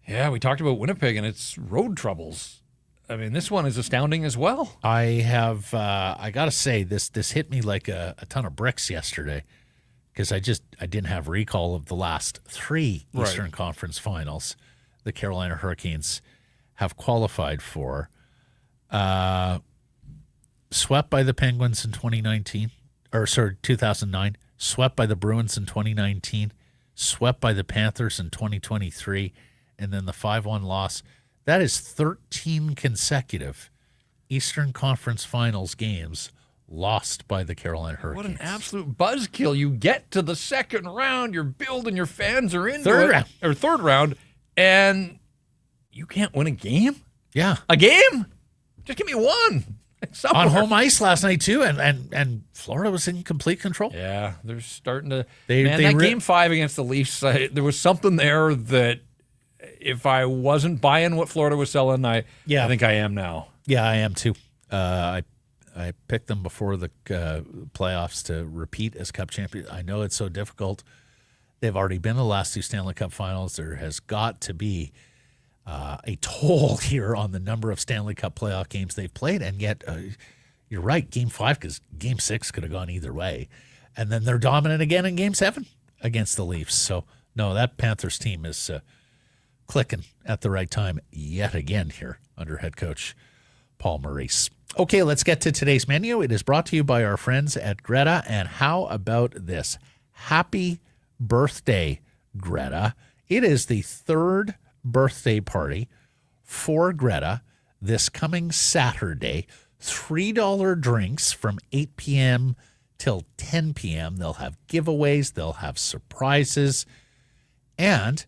Yeah, we talked about Winnipeg and its road troubles. I mean, this one is astounding as well. I got to say, this hit me like a ton of bricks yesterday because I didn't have recall of the last three Eastern Conference Finals the Carolina Hurricanes have qualified for. Swept by the Penguins in 2009, swept by the Bruins in 2019, swept by the Panthers in 2023, and then the 5-1 loss. That is 13 consecutive Eastern Conference Finals games lost by the Carolina Hurricanes. What an absolute buzzkill. You get to the second round, you're building, your fans are into third round, and you can't win a game? Yeah. A game? Just give me one. Somewhere. On home ice last night, too, and Florida was in complete control. Yeah, they're starting to... Game 5 against the Leafs, there was something there that if I wasn't buying what Florida was selling, I think I am now. Yeah, I am, too. I picked them before the playoffs to repeat as Cup champions. I know it's so difficult. They've already been to the last two Stanley Cup finals. There has got to be a toll here on the number of Stanley Cup playoff games they've played, and yet you're right, Game 5, because Game 6 could have gone either way. And then they're dominant again in Game 7 against the Leafs. So, no, that Panthers team is clicking at the right time yet again here under head coach Paul Maurice. Okay, let's get to today's menu. It is brought to you by our friends at Greta, and how about this? Happy birthday, Greta. It is the third birthday party for Greta this coming Saturday. $3 drinks from 8 p.m. till 10 p.m. They'll have giveaways. They'll have surprises. And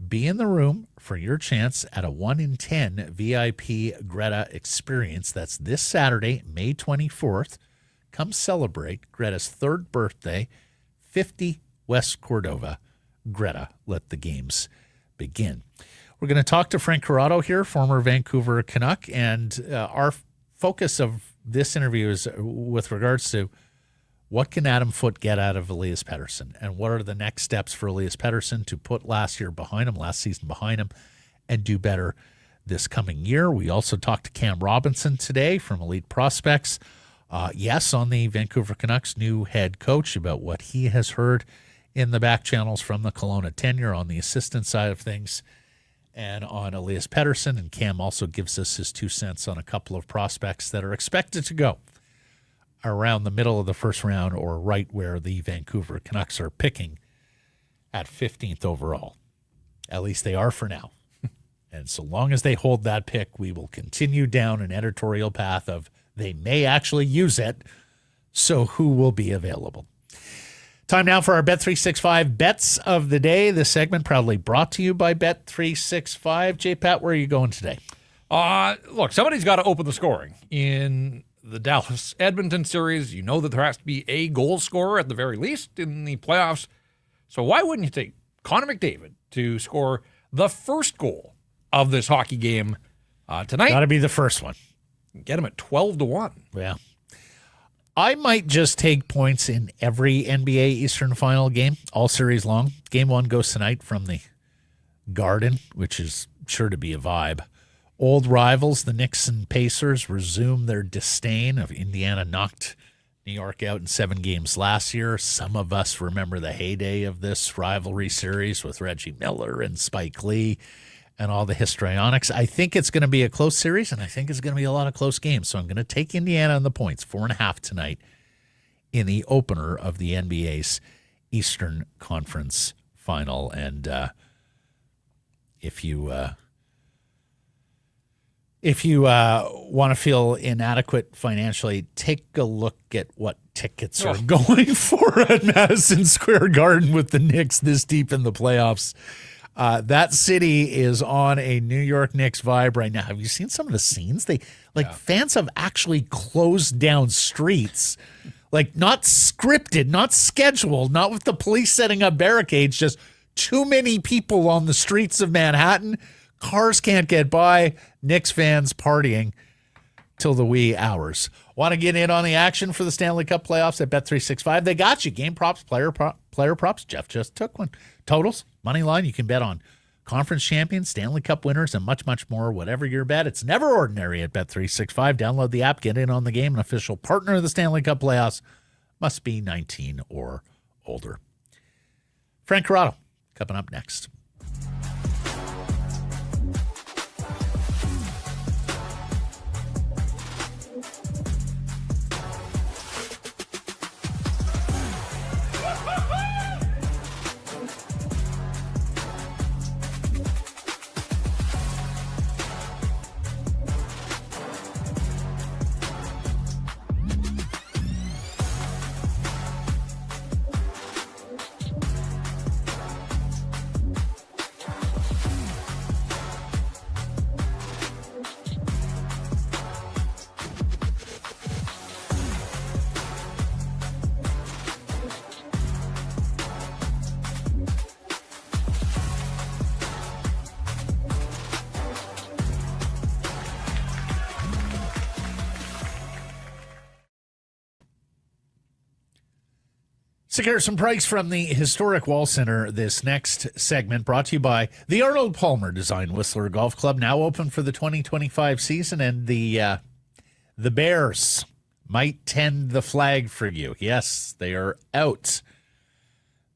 be in the room for your chance at a 1 in 10 VIP Greta experience. That's this Saturday, May 24th. Come celebrate Greta's third birthday, 50 West Cordova. Greta, let the games begin. We're going to talk to Frank Corrado here, former Vancouver Canuck, and our focus of this interview is with regards to what can Adam Foote get out of Elias Pettersson, and what are the next steps for Elias Pettersson to put last season behind him, and do better this coming year. We also talked to Cam Robinson today from Elite Prospects, on the Vancouver Canucks' new head coach, about what he has heard in the back channels from the Kelowna tenure on the assistant side of things, and on Elias Pettersson. And Cam also gives us his 2 cents on a couple of prospects that are expected to go around the middle of the first round, or right where the Vancouver Canucks are picking at 15th overall. At least they are for now. And so long as they hold that pick, we will continue down an editorial path of they may actually use it, so who will be available? Time now for our Bet365 Bets of the Day. This segment proudly brought to you by Bet365. J-Pat, where are you going today? Look, somebody's got to open the scoring. In the Dallas-Edmonton series, you know that there has to be a goal scorer at the very least in the playoffs. So why wouldn't you take Connor McDavid to score the first goal of this hockey game tonight? Got to be the first one. Get him at 12-1. Yeah. I might just take points in every NBA Eastern Final game, all series long. Game 1 goes tonight from the Garden, which is sure to be a vibe. Old rivals, the Knicks and Pacers, resume their disdain of Indiana knocked New York out in 7 games last year. Some of us remember the heyday of this rivalry series with Reggie Miller and Spike Lee and all the histrionics. I think it's going to be a close series, and I think it's going to be a lot of close games. So I'm going to take Indiana on the points, 4.5 tonight in the opener of the NBA's Eastern Conference Final. And if you If you want to feel inadequate financially, take a look at what tickets are going for at Madison Square Garden with the Knicks this deep in the playoffs. That city is on a New York Knicks vibe right now. Have you seen some of the scenes? Fans have actually closed down streets, like not scripted, not scheduled, not with the police setting up barricades, just too many people on the streets of Manhattan. Cars can't get by. Knicks fans partying till the wee hours. Want to get in on the action for the Stanley Cup playoffs at Bet365? They got you. Game props, player props. Jeff just took one. Totals, money line. You can bet on conference champions, Stanley Cup winners, and much, much more. Whatever your bet, it's never ordinary at Bet365. Download the app. Get in on the game. An official partner of the Stanley Cup playoffs. Must be 19 or older. Frank Corrado coming up next. Secure some price from the historic Wall Center. This next segment brought to you by the Arnold Palmer Design Whistler Golf Club, now open for the 2025 season, and the Bears might tend the flag for you. Yes, they are out.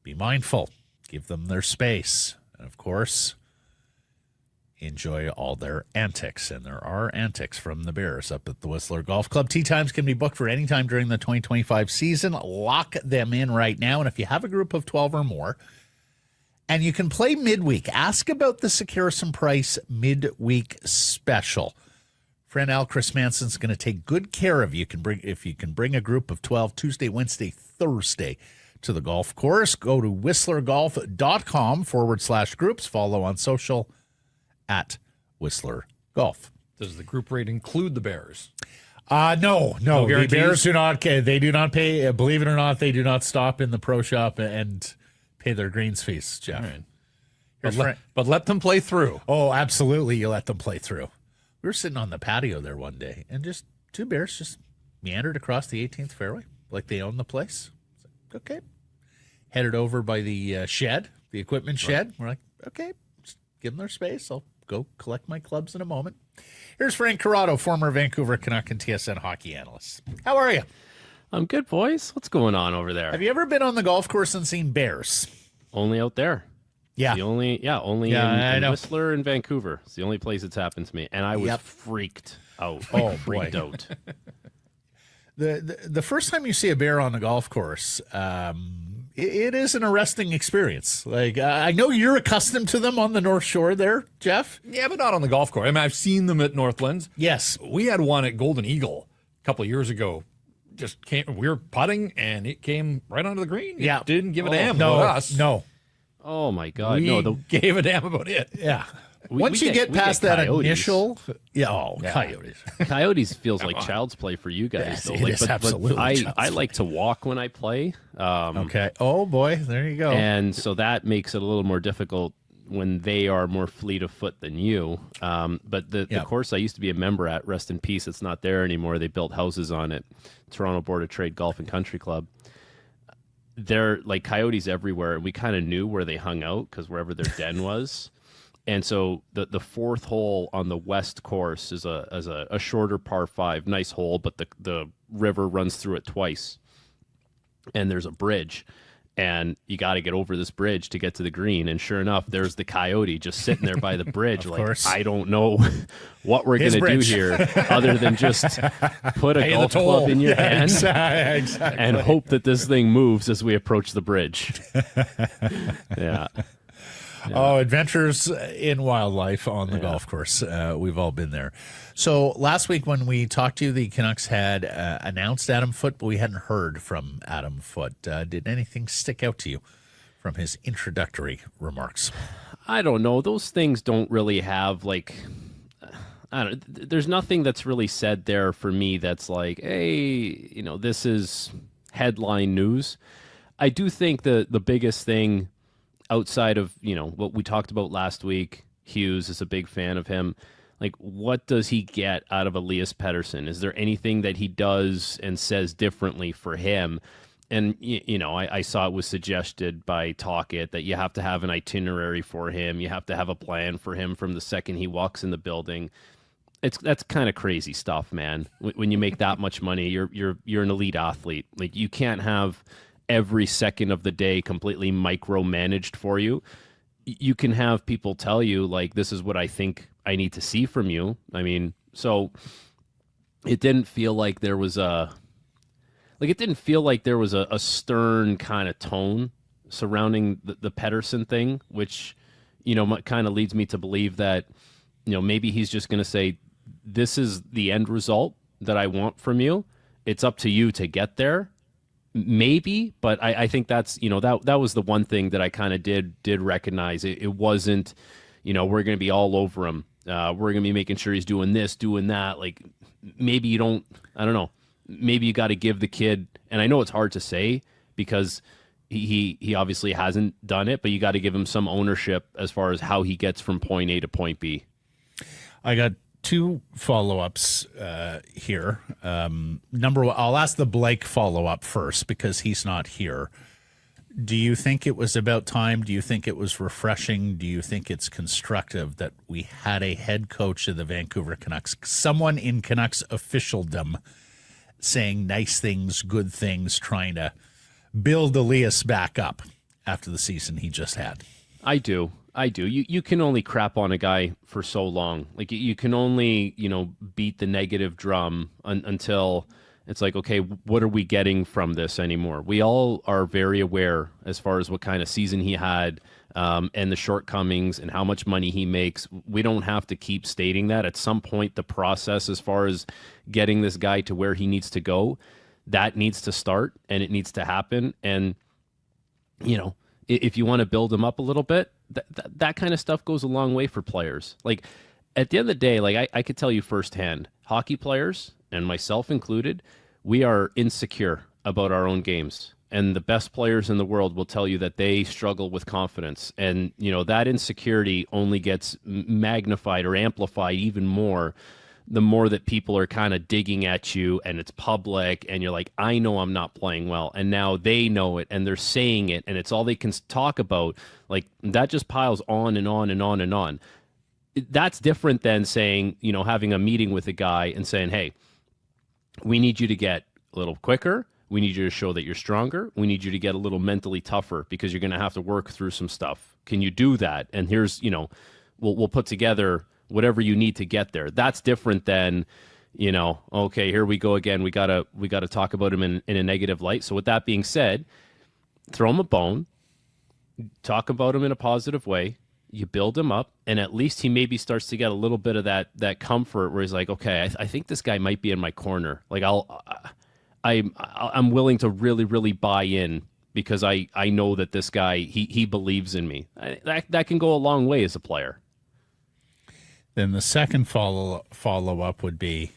Be mindful. Give them their space. And, of course, enjoy all their antics. And there are antics from the Bears up at the Whistler Golf Club. Tee times can be booked for any time during the 2025 season. Lock them in right now. And if you have a group of 12 or more, and you can play midweek, ask about the Secure Some Price midweek special. Friend Al Chris Manson's going to take good care of you. If you can bring a group of 12 Tuesday, Wednesday, Thursday to the golf course, go to whistlergolf.com/groups. Follow on social at Whistler Golf. Does the group rate include the Bears? No. The Bears do not. They do not pay. Believe it or not, they do not stop in the pro shop and pay their greens fees, Jeff. Right. But let them play through. Oh, absolutely, you let them play through. We were sitting on the patio there one day, and just two Bears just meandered across the 18th fairway like they own the place. Okay. Headed over by the shed, the equipment shed. Right. We're like, okay, just give them their space. I'll go collect my clubs in a moment. Here's Frank Corrado, former Vancouver Canuck and TSN hockey analyst. How are you? I'm good, boys. What's going on over there? Have you ever been on the golf course and seen bears? Only out there. Yeah. Only in Whistler and Vancouver. It's the only place it's happened to me. And I was freaked out. Freaked out. The first time you see a bear on the golf course, it is an arresting experience. Like, I know you're accustomed to them on the North Shore there, Jeff. Yeah, but not on the golf course. I mean, I've seen them at Northlands. Yes. We had one at Golden Eagle a couple of years ago. Just came. We were putting, and it came right onto the green. Yeah. It didn't give a damn about us. No. Oh, my God. We gave a damn about it. Yeah. Once you get past that initial, coyotes. Coyotes feels like child's play for you guys. Yes, though. it is absolutely I like to walk when I play. Okay. Oh boy, there you go. And so that makes it a little more difficult when they are more fleet of foot than you. But the course I used to be a member at, rest in peace, it's not there anymore. They built houses on it. Toronto Board of Trade Golf and Country Club. They're like coyotes everywhere, and we kind of knew where they hung out because wherever their den was. And so the fourth hole on the west course is a shorter par 5, nice hole, but the river runs through it twice. And there's a bridge, and you got to get over this bridge to get to the green. And sure enough, there's the coyote just sitting there by the bridge. Of like, course. I don't know what we're going to do here other than just put a golf club in your hand exactly. and hope that this thing moves as we approach the bridge. Yeah. Oh, adventures in wildlife on the golf course. We've all been there. So last week when we talked to you, the Canucks had announced Adam Foote, but we hadn't heard from Adam Foote. Did anything stick out to you from his introductory remarks? I don't know. Those things don't really have like, I don't. There's nothing that's really said there for me that's like, hey, this is headline news. I do think the biggest thing outside of, what we talked about last week, Hughes is a big fan of him. Like, what does he get out of Elias Pettersson? Is there anything that he does and says differently for him? And, I saw it was suggested by Talk It that you have to have an itinerary for him. You have to have a plan for him from the second he walks in the building. That's kind of crazy stuff, man. When you make that much money, you're an elite athlete. Like, you can't have every second of the day completely micromanaged for you. You can have people tell you, like, this is what I think I need to see from you. I mean, so it didn't feel like there was a stern kind of tone surrounding the Pettersson thing, which, kind of leads me to believe that, maybe he's just going to say, this is the end result that I want from you. It's up to you to get there. Maybe, but I think that's, that was the one thing that I kind of did recognize. It wasn't, we're going to be all over him. We're going to be making sure he's doing this, doing that. Like, maybe you don't, I don't know. Maybe you got to give the kid, and I know it's hard to say because he obviously hasn't done it, but you got to give him some ownership as far as how he gets from point A to point B. I got two follow-ups here. Number one, I'll ask the Blake follow-up first because he's not here. Do you think it was about time? Do you think it was refreshing? Do you think it's constructive that we had a head coach of the Vancouver Canucks, someone in Canucks officialdom, saying nice things, good things, trying to build Elias back up after the season he just had? I do. You can only crap on a guy for so long. Like, you can only, beat the negative drum until it's like, okay, what are we getting from this anymore? We all are very aware as far as what kind of season he had and the shortcomings and how much money he makes. We don't have to keep stating that. At some point, the process as far as getting this guy to where he needs to go, that needs to start and it needs to happen. And, if you want to build him up a little bit, that kind of stuff goes a long way for players. Like, at the end of the day, like I could tell you firsthand, hockey players, and myself included, we are insecure about our own games. And the best players in the world will tell you that they struggle with confidence. And, that insecurity only gets magnified or amplified even more the more that people are kind of digging at you and it's public and you're like, I know I'm not playing well. And now they know it and they're saying it and it's all they can talk about. Like, that just piles on and on and on and on. That's different than saying, having a meeting with a guy and saying, hey, we need you to get a little quicker. We need you to show that you're stronger. We need you to get a little mentally tougher because you're going to have to work through some stuff. Can you do that? And here's, we'll put together whatever you need to get there. That's different than, okay, here we go again. We gotta talk about him in a negative light. So with that being said, throw him a bone, talk about him in a positive way. You build him up, and at least he maybe starts to get a little bit of that comfort where he's like, okay, I think this guy might be in my corner. Like, I'm willing to really, really buy in because I know that this guy, he believes in me. That can go a long way as a player. Then the second follow-up would be,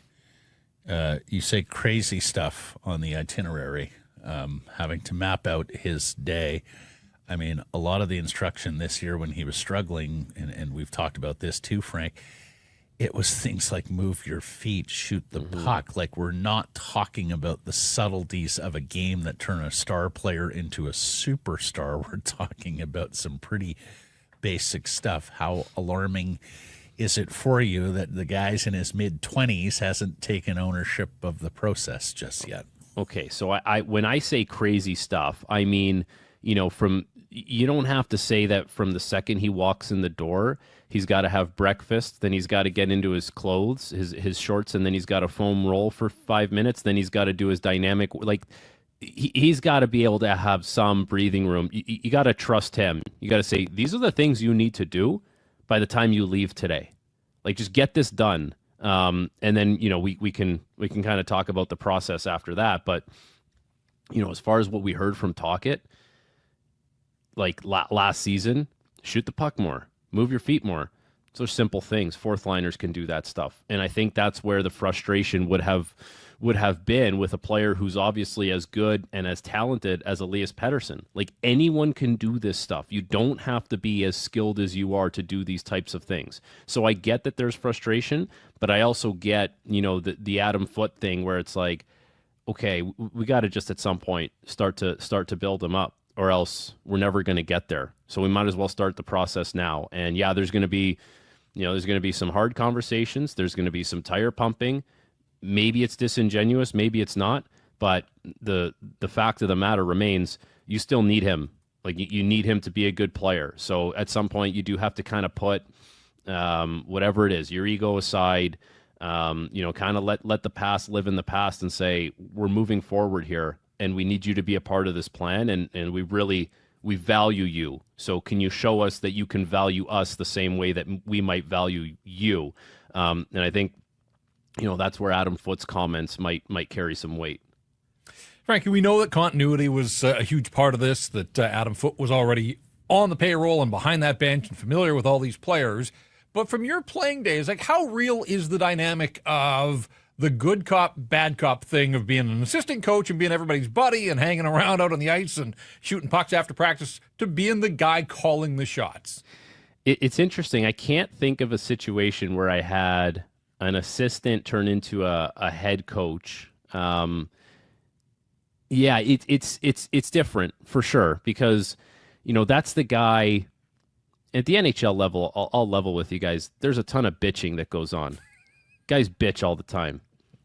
you say crazy stuff on the itinerary, having to map out his day. I mean, a lot of the instruction this year when he was struggling, and we've talked about this too, Frank, it was things like move your feet, shoot the puck. Like, we're not talking about the subtleties of a game that turn a star player into a superstar. We're talking about some pretty basic stuff. How alarming is it for you that the guys in his mid-20s hasn't taken ownership of the process just yet? Okay, so I when I say crazy stuff, I mean, you don't have to say that from the second he walks in the door, he's got to have breakfast, then he's got to get into his clothes, his shorts, and then he's got to foam roll for 5 minutes, then he's got to do his dynamic. Like, he's got to be able to have some breathing room. You got to trust him. You got to say, these are the things you need to do by the time you leave today. Like, just get this done. And then, we can kind of talk about the process after that. But, as far as what we heard from Talkett, like last season, shoot the puck more, move your feet more. Those are simple things. Fourth liners can do that stuff. And I think that's where the frustration would have been with a player who's obviously as good and as talented as Elias Pettersson. Like, anyone can do this stuff. You don't have to be as skilled as you are to do these types of things. So I get that there's frustration, but I also get, the Adam Foote thing where it's like, okay, we got to just at some point start to build him up, or else we're never going to get there. So we might as well start the process now. And yeah, there's going to be some hard conversations. There's going to be some tire pumping. Maybe it's disingenuous, maybe it's not, but the fact of the matter remains, you still need him. Like, you need him to be a good player. So at some point, you do have to kind of put whatever it is, your ego aside, kind of let the past live in the past and say, we're moving forward here, and we need you to be a part of this plan, and we value you. So can you show us that you can value us the same way that we might value you? And I think, that's where Adam Foote's comments might carry some weight. Frankie, we know that continuity was a huge part of this, that Adam Foote was already on the payroll and behind that bench and familiar with all these players. But from your playing days, like, how real is the dynamic of the good cop, bad cop thing of being an assistant coach and being everybody's buddy and hanging around out on the ice and shooting pucks after practice to being the guy calling the shots? It's interesting. I can't think of a situation where I had an assistant turn into a head coach. It's different for sure, because, that's the guy at the NHL level. I'll level with you guys. There's a ton of bitching that goes on. Guys bitch all the time,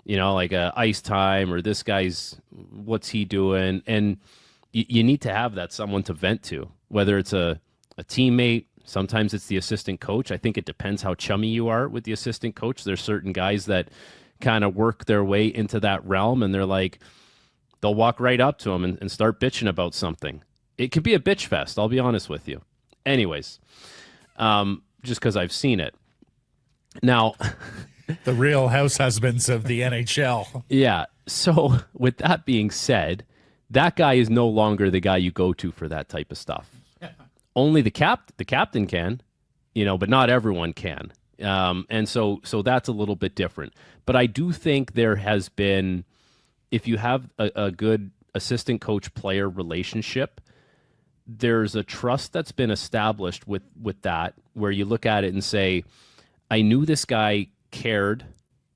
like ice time, or this guy's, what's he doing? And you need to have that someone to vent to, whether it's a teammate. Sometimes it's the assistant coach. I think it depends how chummy you are with the assistant coach. There's certain guys that kind of work their way into that realm, and they're like, they'll walk right up to him and start bitching about something. It can be a bitch fest, I'll be honest with you. Anyways, just because I've seen it. Now, the real house husbands of the NHL. Yeah. So with that being said, that guy is no longer the guy you go to for that type of stuff. Only the captain can, but not everyone can. And so that's a little bit different. But I do think there has been, if you have a good assistant coach player relationship, there's a trust that's been established with that, where you look at it and say, I knew this guy cared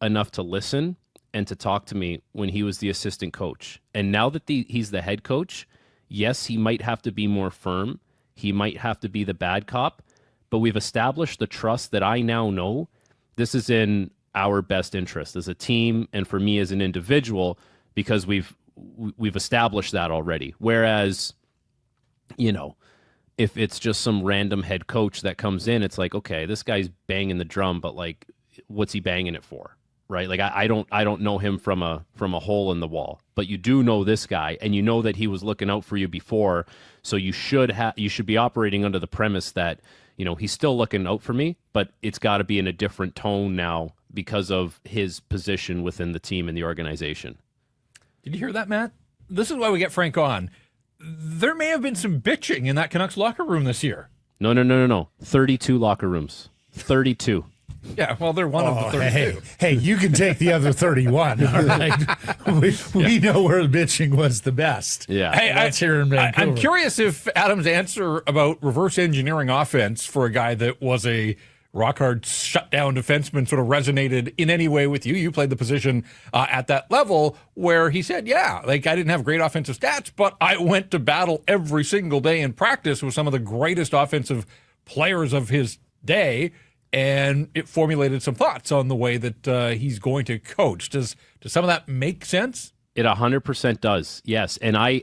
enough to listen and to talk to me when he was the assistant coach. And now that he's the head coach, yes, he might have to be more firm. He might have to be the bad cop, but we've established the trust that I now know this is in our best interest as a team and for me as an individual, because we've established that already. Whereas, if it's just some random head coach that comes in, it's like, okay, this guy's banging the drum, but like, what's he banging it for? Right? Like, I don't know him from a hole in the wall, but you do know this guy, and you know that he was looking out for you before. So you should be operating under the premise that, he's still looking out for me, but it's got to be in a different tone now because of his position within the team and the organization. Did you hear that, Matt? This is why we get Frank on. There may have been some bitching in that Canucks locker room this year. No. 32 locker rooms. 32. Yeah, well, they're one of the 32. Hey, you can take the other 31, all right? We know where the bitching was the best. Yeah. Hey, that's here in Vancouver. I'm curious if Adam's answer about reverse engineering offense for a guy that was a rock-hard shutdown defenseman sort of resonated in any way with you. You played the position at that level where he said, yeah, like, I didn't have great offensive stats, but I went to battle every single day in practice with some of the greatest offensive players of his day, and it formulated some thoughts on the way that he's going to coach. Does some of that make sense? It 100% does. Yes. And I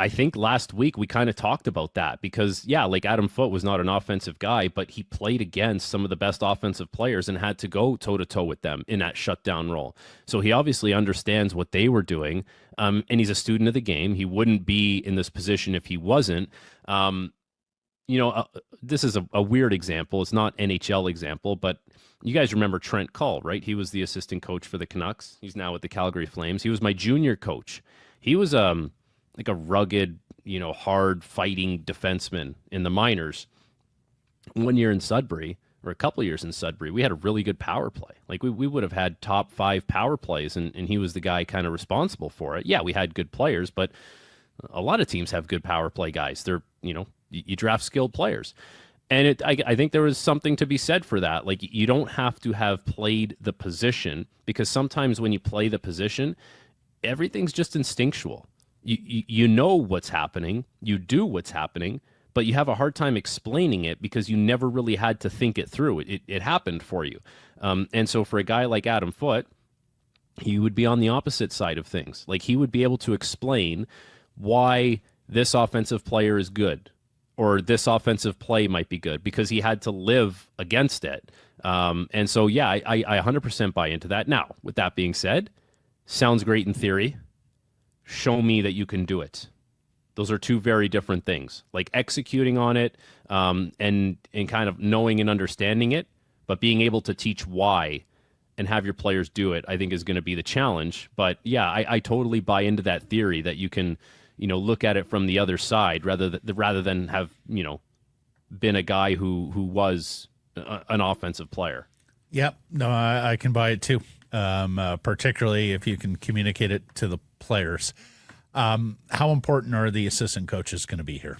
think last week we kind of talked about that because, yeah, like Adam Foote was not an offensive guy, but he played against some of the best offensive players and had to go toe to toe with them in that shutdown role. So he obviously understands what they were doing. And he's a student of the game. He wouldn't be in this position if he wasn't. This is a weird example. It's not NHL example, but you guys remember Trent Cull, right? He was the assistant coach for the Canucks. He's now with the Calgary Flames. He was my junior coach. He was like a rugged, hard fighting defenseman in the minors. 1 year in Sudbury, or a couple of years in Sudbury, we had a really good power play. Like we would have had top 5 power plays, and he was the guy kind of responsible for it. Yeah, we had good players, but a lot of teams have good power play guys. They're, you draft skilled players. And I think there was something to be said for that. Like, you don't have to have played the position, because sometimes when you play the position, everything's just instinctual. You know what's happening, you do what's happening, but you have a hard time explaining it because you never really had to think it through. It happened for you. And so for a guy like Adam Foote, he would be on the opposite side of things. Like, he would be able to explain why this offensive player is good, or this offensive play might be good, because he had to live against it. And so, yeah, I 100% buy into that. Now, with that being said, sounds great in theory. Show me that you can do it. Those are two very different things. Like, executing on it and kind of knowing and understanding it, but being able to teach why and have your players do it, I think is going to be the challenge. But, yeah, I totally buy into that theory that you can look at it from the other side rather than have, been a guy who was an offensive player. Yep. No, I can buy it too. Particularly if you can communicate it to the players. How important are the assistant coaches going to be here?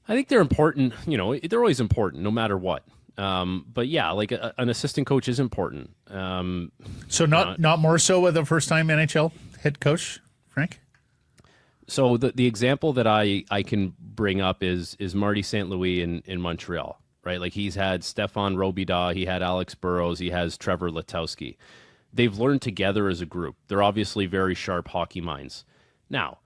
I think they're important. They're always important no matter what. But yeah, like an assistant coach is important. So not more so with a first-time NHL head coach, Frank? So the example that I can bring up is Marty St. Louis in Montreal, right? Like, he's had Stefan Robida, he had Alex Burrows, he has Trevor Letowski. They've learned together as a group. They're obviously very sharp hockey minds. Now,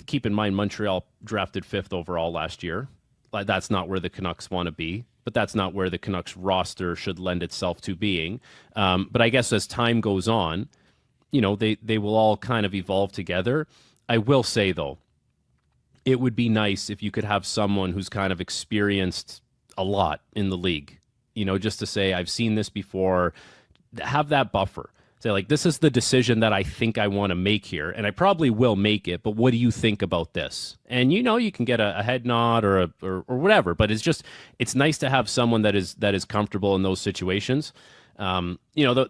keep in mind, Montreal drafted 5th overall last year. That's not where the Canucks want to be, but that's not where the Canucks roster should lend itself to being. But I guess as time goes on, they will all kind of evolve together. I will say, though, it would be nice if you could have someone who's kind of experienced a lot in the league, just to say, I've seen this before, have that buffer. Say, like, this is the decision that I think I want to make here, and I probably will make it, but what do you think about this? And, you can get a head nod or whatever, but it's nice to have someone that is comfortable in those situations. The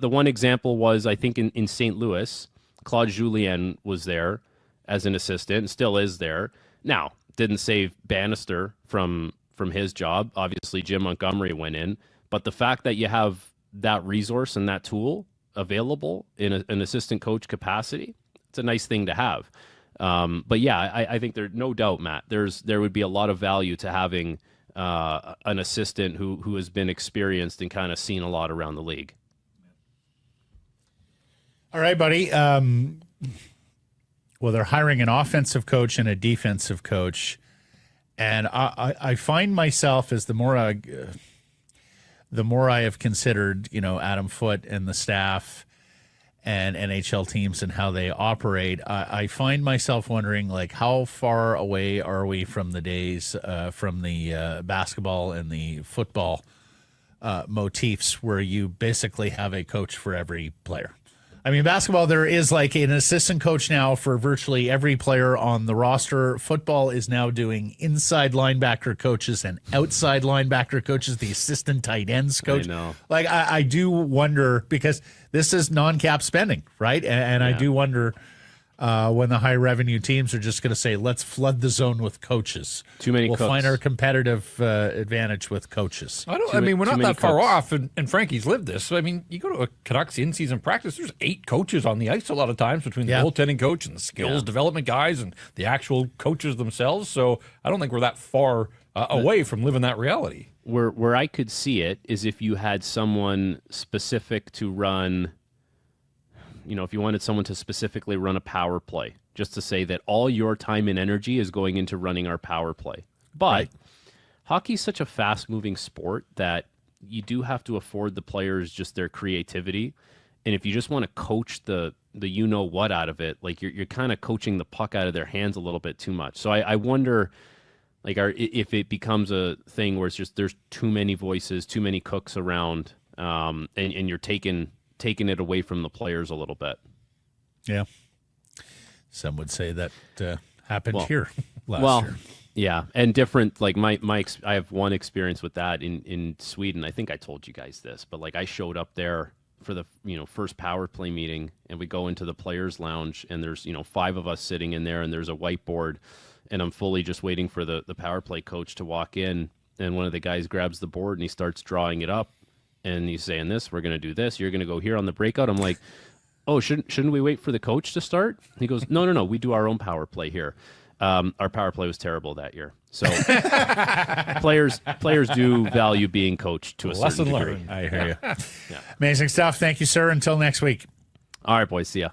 one example was, I think in St. Louis, Claude Julien was there as an assistant, and still is there. Now, didn't save Bannister from his job. Obviously, Jim Montgomery went in. But the fact that you have that resource and that tool available in an assistant coach capacity, it's a nice thing to have. But yeah, I think there's no doubt, Matt, there would be a lot of value to having an assistant who has been experienced and kind of seen a lot around the league. All right, buddy. Well, they're hiring an offensive coach and a defensive coach. And I find myself, as the more I have considered, Adam Foote and the staff and NHL teams and how they operate, I find myself wondering, like, how far away are we from the days from the basketball and the football motifs where you basically have a coach for every player? I mean, basketball, there is like an assistant coach now for virtually every player on the roster. Football is now doing inside linebacker coaches and outside linebacker coaches, the assistant tight ends coach. I know. Like, I do wonder, because this is non-cap spending, right? And I do wonder when the high revenue teams are just going to say, let's flood the zone with coaches. Too many cooks. We'll find our competitive advantage with coaches. We're not that far off, and Frankie's lived this. So, I mean, you go to a Canucks in-season practice, there's 8 coaches on the ice a lot of times between the goaltending coach and the skills development guys and the actual coaches themselves. So I don't think we're that far away from living that reality. Where I could see it is if you had someone specific to run if you wanted someone to specifically run a power play, just to say that all your time and energy is going into running our power play. But hockey is such a fast-moving sport that you do have to afford the players just their creativity. And if you just want to coach the you-know-what out of it, like you're kind of coaching the puck out of their hands a little bit too much. So I wonder, like, if it becomes a thing where it's just there's too many voices, too many cooks around, and you're taking it away from the players a little bit. Yeah. Some would say that happened here last year. Yeah, and different, like I have one experience with that in Sweden. I think I told you guys this, but like I showed up there for the first power play meeting, and we go into the players lounge, and there's 5 of us sitting in there, and there's a whiteboard, and I'm fully just waiting for the power play coach to walk in, and one of the guys grabs the board and he starts drawing it up, and he's saying this, we're going to do this, you're going to go here on the breakout. I'm like, oh, shouldn't we wait for the coach to start? He goes, no, we do our own power play here. Our power play was terrible that year. So players do value being coached to a certain degree. Lesson learned. I hear you. Yeah. Amazing stuff. Thank you, sir. Until next week. All right, boys. See ya.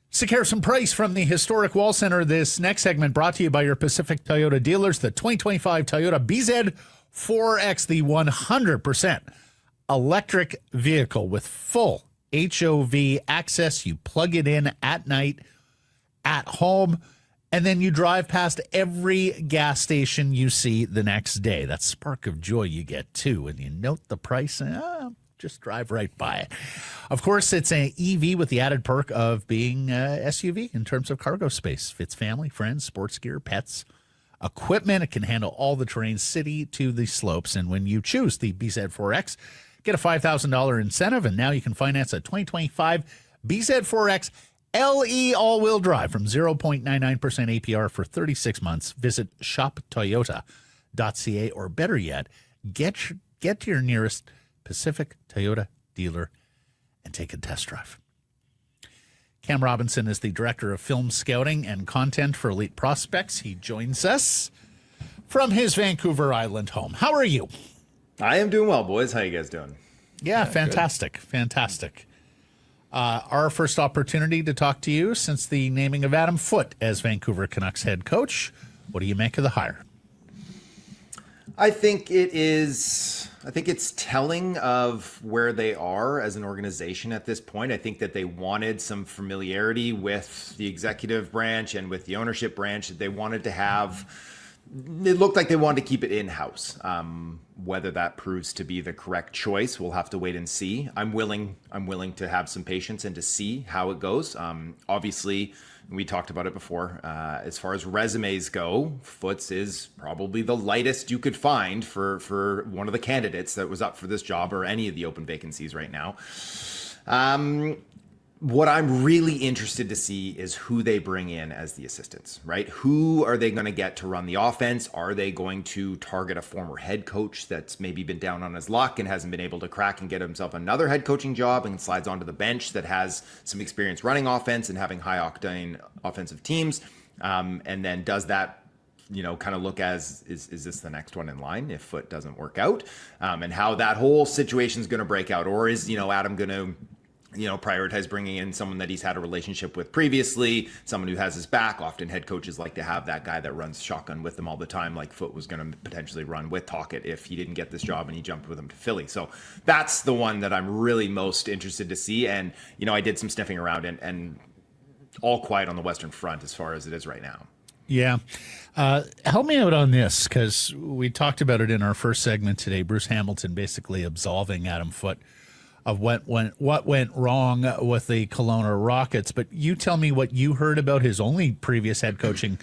Sick Harrison Price from the Historic Wall Center. This next segment brought to you by your Pacific Toyota dealers. The 2025 Toyota BZ4X, the 100% electric vehicle with full HOV access. You plug it in at night, at home, and then you drive past every gas station you see the next day. That spark of joy you get, too, and you note the price, and just drive right by it. Of course, it's an EV with the added perk of being SUV in terms of cargo space. Fits family, friends, sports gear, pets, equipment. It can handle all the terrain, city to the slopes. And when you choose the BZ4X, get a $5,000 incentive, and now you can finance a 2025 BZ4X LE all-wheel drive from 0.99% APR for 36 months. Visit shoptoyota.ca, or better yet, get to your nearest Pacific Toyota dealer and take a test drive. Cam Robinson is the Director of Film Scouting and Content for Elite Prospects. He joins us from his Vancouver Island home. How are you? I am doing well, boys. How you guys doing? Yeah, fantastic. Good. Fantastic. Our first opportunity to talk to you since the naming of Adam Foote as Vancouver Canucks head coach. What do you make of the hire? I think it's telling of where they are as an organization at this point. I think that they wanted some familiarity with the executive branch and with the ownership branch. That they wanted to have. It looked like they wanted to keep it in-house. Whether that proves to be the correct choice, we'll have to wait and see. I'm willing to have some patience and to see how it goes. Obviously, we talked about it before. As far as resumes go, Foote's is probably the lightest you could find for one of the candidates that was up for this job or any of the open vacancies right now. What I'm really interested to see is who they bring in as the assistants, right? Who are they going to get to run the offense? Are they going to target a former head coach that's maybe been down on his luck and hasn't been able to crack and get himself another head coaching job and slides onto the bench that has some experience running offense and having high octane offensive teams? And then does that kind of look as, is this the next one in line if Foote doesn't work out? And how that whole situation is going to break out? Or is, Adam going to prioritize bringing in someone that he's had a relationship with previously, someone who has his back? Often head coaches like to have that guy that runs shotgun with them all the time, like Foote was going to potentially run with Tocchet if he didn't get this job and he jumped with him to Philly. So that's the one that I'm really most interested to see. And, I did some sniffing around and all quiet on the Western Front as far as it is right now. Yeah. Help me out on this, because we talked about it in our first segment today. Bruce Hamilton basically absolving Adam Foote of what went wrong with the Kelowna Rockets. But you tell me what you heard about his only previous head coaching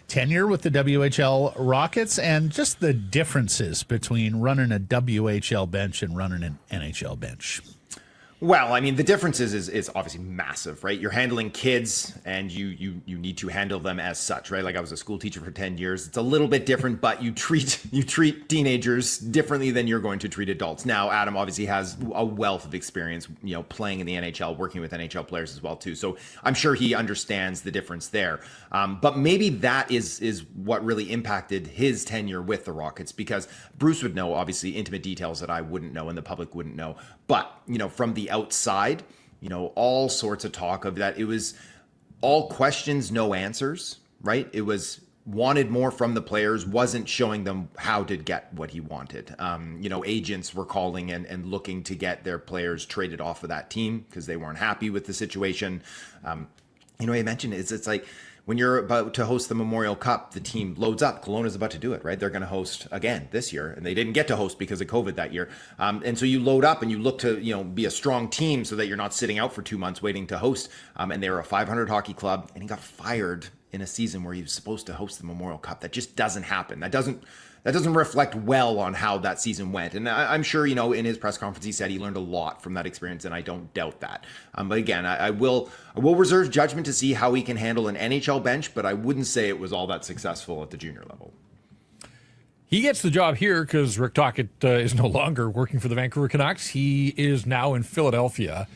tenure with the WHL Rockets and just the differences between running a WHL bench and running an NHL bench. Well, I mean, the difference is obviously massive, right? You're handling kids and you need to handle them as such, right? Like I was a school teacher for 10 years. It's a little bit different, but you treat teenagers differently than you're going to treat adults. Now, Adam obviously has a wealth of experience, playing in the NHL, working with NHL players as well too. So I'm sure he understands the difference there. But maybe that is what really impacted his tenure with the Rockets, because Bruce would know obviously intimate details that I wouldn't know and the public wouldn't know. But, from the outside, all sorts of talk of that. It was all questions, no answers, right? It was wanted more from the players, wasn't showing them how to get what he wanted. Agents were calling and looking to get their players traded off of that team because they weren't happy with the situation. He mentioned it's like when you're about to host the Memorial Cup, the team loads up. Kelowna's about to do it, right? They're going to host again this year, and they didn't get to host because of COVID that year. And so you load up and you look to, be a strong team so that you're not sitting out for 2 months waiting to host. And they were a 500 hockey club, and he got fired in a season where he was supposed to host the Memorial Cup. That just doesn't happen. That doesn't reflect well on how that season went. And I'm sure, in his press conference, he said he learned a lot from that experience, and I don't doubt that. But again, I will reserve judgment to see how he can handle an NHL bench, but I wouldn't say it was all that successful at the junior level. He gets the job here because Rick Tocchet is no longer working for the Vancouver Canucks. He is now in Philadelphia.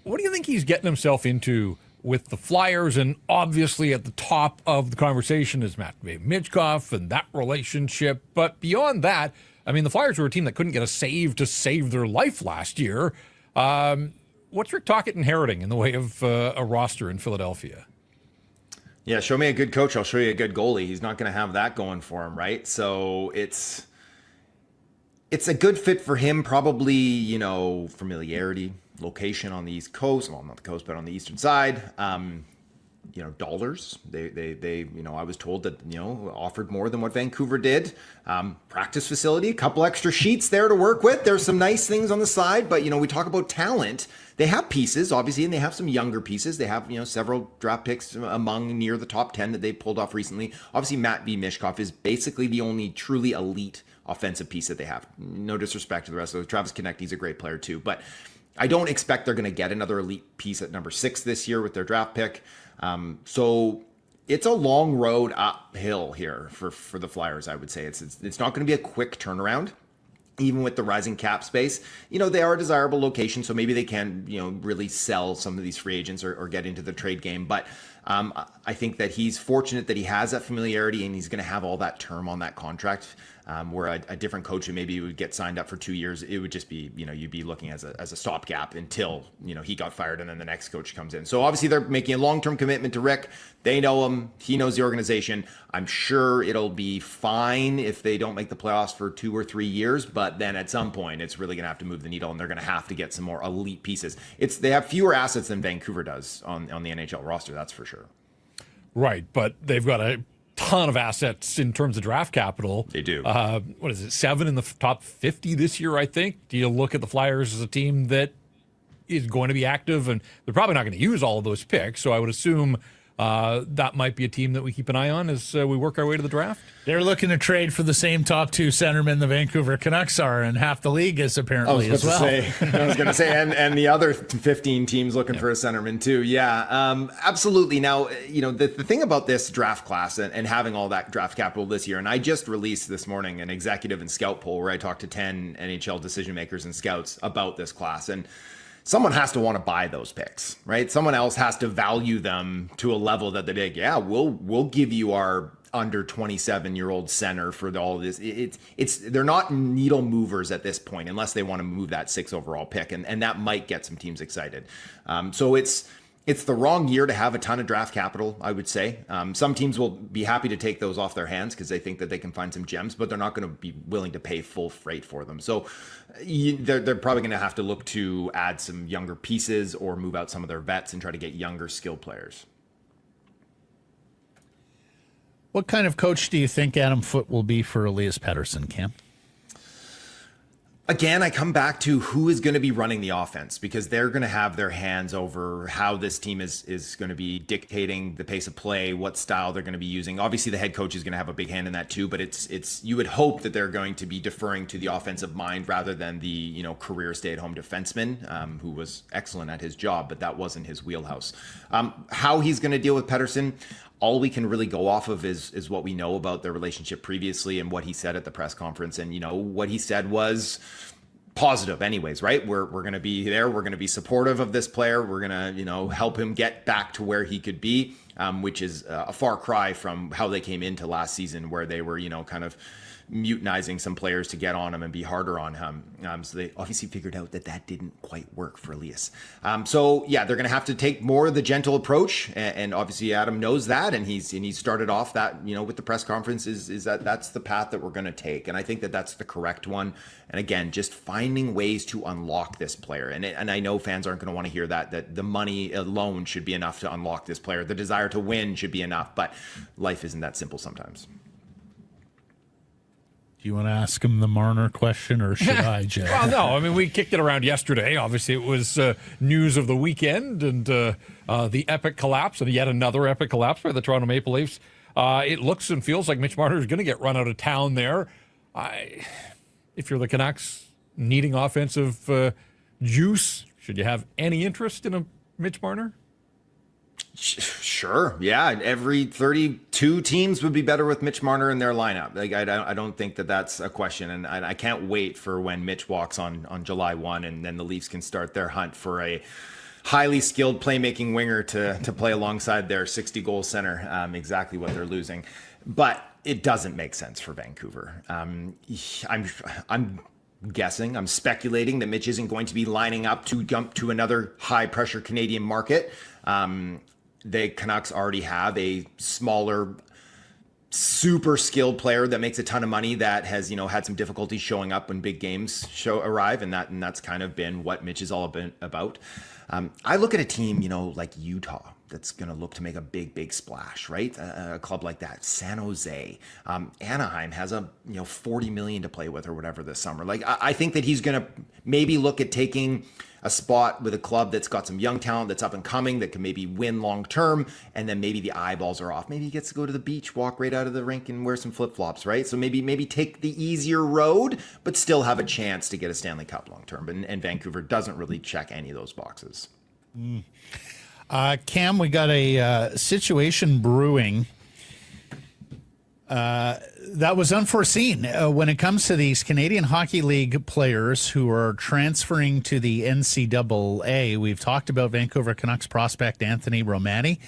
What do you think he's getting himself into with the Flyers? And obviously at the top of the conversation is Matvei Michkov and that relationship. But beyond that, the Flyers were a team that couldn't get a save to save their life last year. What's Rick Tocchet inheriting in the way of a roster in Philadelphia? Yeah, show me a good coach, I'll show you a good goalie. He's not going to have that going for him, right? So it's a good fit for him, probably, familiarity, location on the East Coast, well, not the coast, but on the eastern side. Dollars. They I was told that, offered more than what Vancouver did. Practice facility, a couple extra sheets there to work with. There's some nice things on the side, but, we talk about talent. They have pieces, obviously, and they have some younger pieces. They have, several draft picks among near the top 10 that they pulled off recently. Obviously, Matvei Michkov is basically the only truly elite offensive piece that they have. No disrespect to the rest of those. Travis Konecny's a great player too, but I don't expect they're going to get another elite piece at number 6 this year with their draft pick. So it's a long road uphill here for the Flyers. I would say it's not going to be a quick turnaround. Even with the rising cap space, they are a desirable location, so maybe they can, really sell some of these free agents or get into the trade game. But I think that he's fortunate that he has that familiarity and he's going to have all that term on that contract. Where a different coach who maybe would get signed up for 2 years, it would just be, you'd be looking as a stopgap until, he got fired and then the next coach comes in. So obviously they're making a long-term commitment to Rick. They know him. He knows the organization. I'm sure it'll be fine if they don't make the playoffs for 2 or 3 years, but then at some point it's really going to have to move the needle and they're going to have to get some more elite pieces. They have fewer assets than Vancouver does on the NHL roster, that's for sure. Right, but they've got a ton of assets in terms of draft capital. They do. What is it, 7 in the top 50 this year, I think? Do you look at the Flyers as a team that is going to be active? And they're probably not going to use all of those picks, so I would assume that might be a team that we keep an eye on as we work our way to the draft. They're looking to trade for the same top 2 centermen the Vancouver Canucks are, and half the league is apparently as well. I was going to say, and the other 15 teams looking for a centerman too. Yeah, absolutely. Now, the thing about this draft class and having all that draft capital this year, and I just released this morning an executive and scout poll where I talked to 10 NHL decision makers and scouts about this class, and someone has to want to buy those picks, right? Someone else has to value them to a level that they're like, yeah, we'll give you our under 27-year-old center for all of this. They're not needle movers at this point unless they want to move that 6 overall pick, and that might get some teams excited. So it's the wrong year to have a ton of draft capital, I would say. Some teams will be happy to take those off their hands because they think that they can find some gems, but they're not going to be willing to pay full freight for them. So they're probably going to have to look to add some younger pieces or move out some of their vets and try to get younger skill players. What kind of coach do you think Adam Foote will be for Elias Pettersson, Cam? Again, I come back to who is going to be running the offense because they're going to have their hands over how this team is going to be dictating the pace of play, what style they're going to be using. Obviously, the head coach is going to have a big hand in that too, but it's you would hope that they're going to be deferring to the offensive mind rather than the career stay-at-home defenseman who was excellent at his job, but that wasn't his wheelhouse. How he's going to deal with Pettersson, all we can really go off of is what we know about their relationship previously and what he said at the press conference. And, what he said was positive anyways, right? We're going to be there. We're going to be supportive of this player. We're going to, help him get back to where he could be. which is a far cry from how they came into last season, where they were, kind of mutinizing some players to get on him and be harder on him. So they obviously figured out that didn't quite work for Elias. So yeah, they're going to have to take more of the gentle approach, and obviously Adam knows that, and he started off that, with the press conference is that's the path that we're going to take, and I think that's the correct one. And again, just finding ways to unlock this player, and I know fans aren't going to want to hear that the money alone should be enough to unlock this player. The desire to win should be enough, but life isn't that simple sometimes. Do you want to ask him the Marner question, or should I, Jeff? Well, no. I mean, we kicked it around yesterday. Obviously, it was news of the weekend, and the epic collapse, and yet another epic collapse by the Toronto Maple Leafs. It looks and feels like Mitch Marner is going to get run out of town there. If you're the Canucks needing offensive juice, should you have any interest in a Mitch Marner? Sure. Yeah. Every 32 teams would be better with Mitch Marner in their lineup. Like, I don't think that's a question. And I can't wait for when Mitch walks on July 1, and then the Leafs can start their hunt for a highly skilled playmaking winger to play alongside their 60-goal center. Exactly what they're losing. But it doesn't make sense for Vancouver. I'm guessing, I'm speculating that Mitch isn't going to be lining up to jump to another high-pressure Canadian market. The Canucks already have a smaller, super skilled player that makes a ton of money that has, had some difficulty showing up when big games arrive, and that's kind of been what Mitch is all about. I look at a team, like Utah, that's going to look to make a big splash, right? A club like that, San Jose, Anaheim has a $40 million to play with or whatever this summer. Like, I think that he's going to maybe look at taking a spot with a club that's got some young talent that's up and coming that can maybe win long term, and then maybe the eyeballs are off. Maybe he gets to go to the beach, walk right out of the rink, and wear some flip flops, right? So maybe take the easier road, but still have a chance to get a Stanley Cup long term. And Vancouver doesn't really check any of those boxes. Cam, we got a situation brewing that was unforeseen when it comes to these Canadian Hockey League players who are transferring to the NCAA. We've talked about Vancouver Canucks prospect Anthony Romani.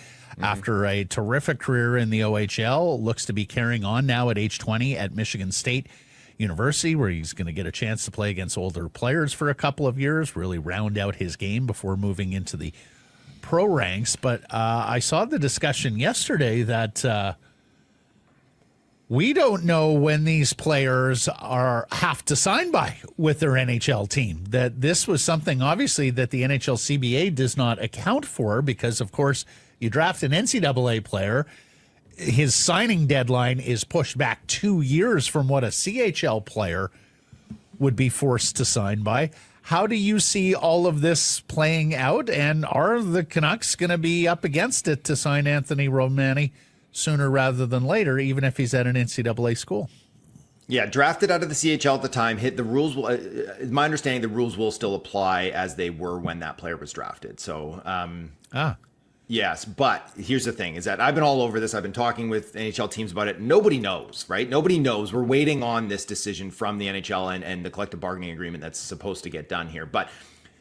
After a terrific career in the OHL, looks to be carrying on now at age 20 at Michigan State University, where he's going to get a chance to play against older players for a couple of years, really round out his game before moving into the pro ranks. But I saw the discussion yesterday that we don't know when these players have to sign by with their NHL team. That this was something, obviously, that the NHL CBA does not account for, because, of course, you draft an NCAA player, his signing deadline is pushed back 2 years from what a CHL player would be forced to sign by. How do you see all of this playing out? And are the Canucks going to be up against it to sign Anthony Romani sooner rather than later, even if he's at an NCAA school? Yeah, drafted out of the CHL at the time, hit the rules. My understanding, the rules will still apply as they were when that player was drafted. So, yes, but here's the thing, is that I've been all over this. I've been talking with NHL teams about it. Nobody knows, right? Nobody knows. We're waiting on this decision from the NHL and the collective bargaining agreement that's supposed to get done here. But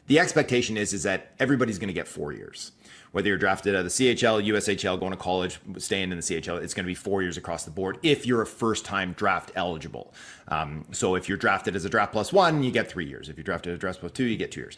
the expectation is that everybody's going to get 4 years. Whether you're drafted out of the CHL, USHL, going to college, staying in the CHL, it's going to be 4 years across the board if you're a first-time draft eligible. So if you're drafted as a draft plus 1, you get 3 years. If you're drafted as a draft plus 2, you get 2 years.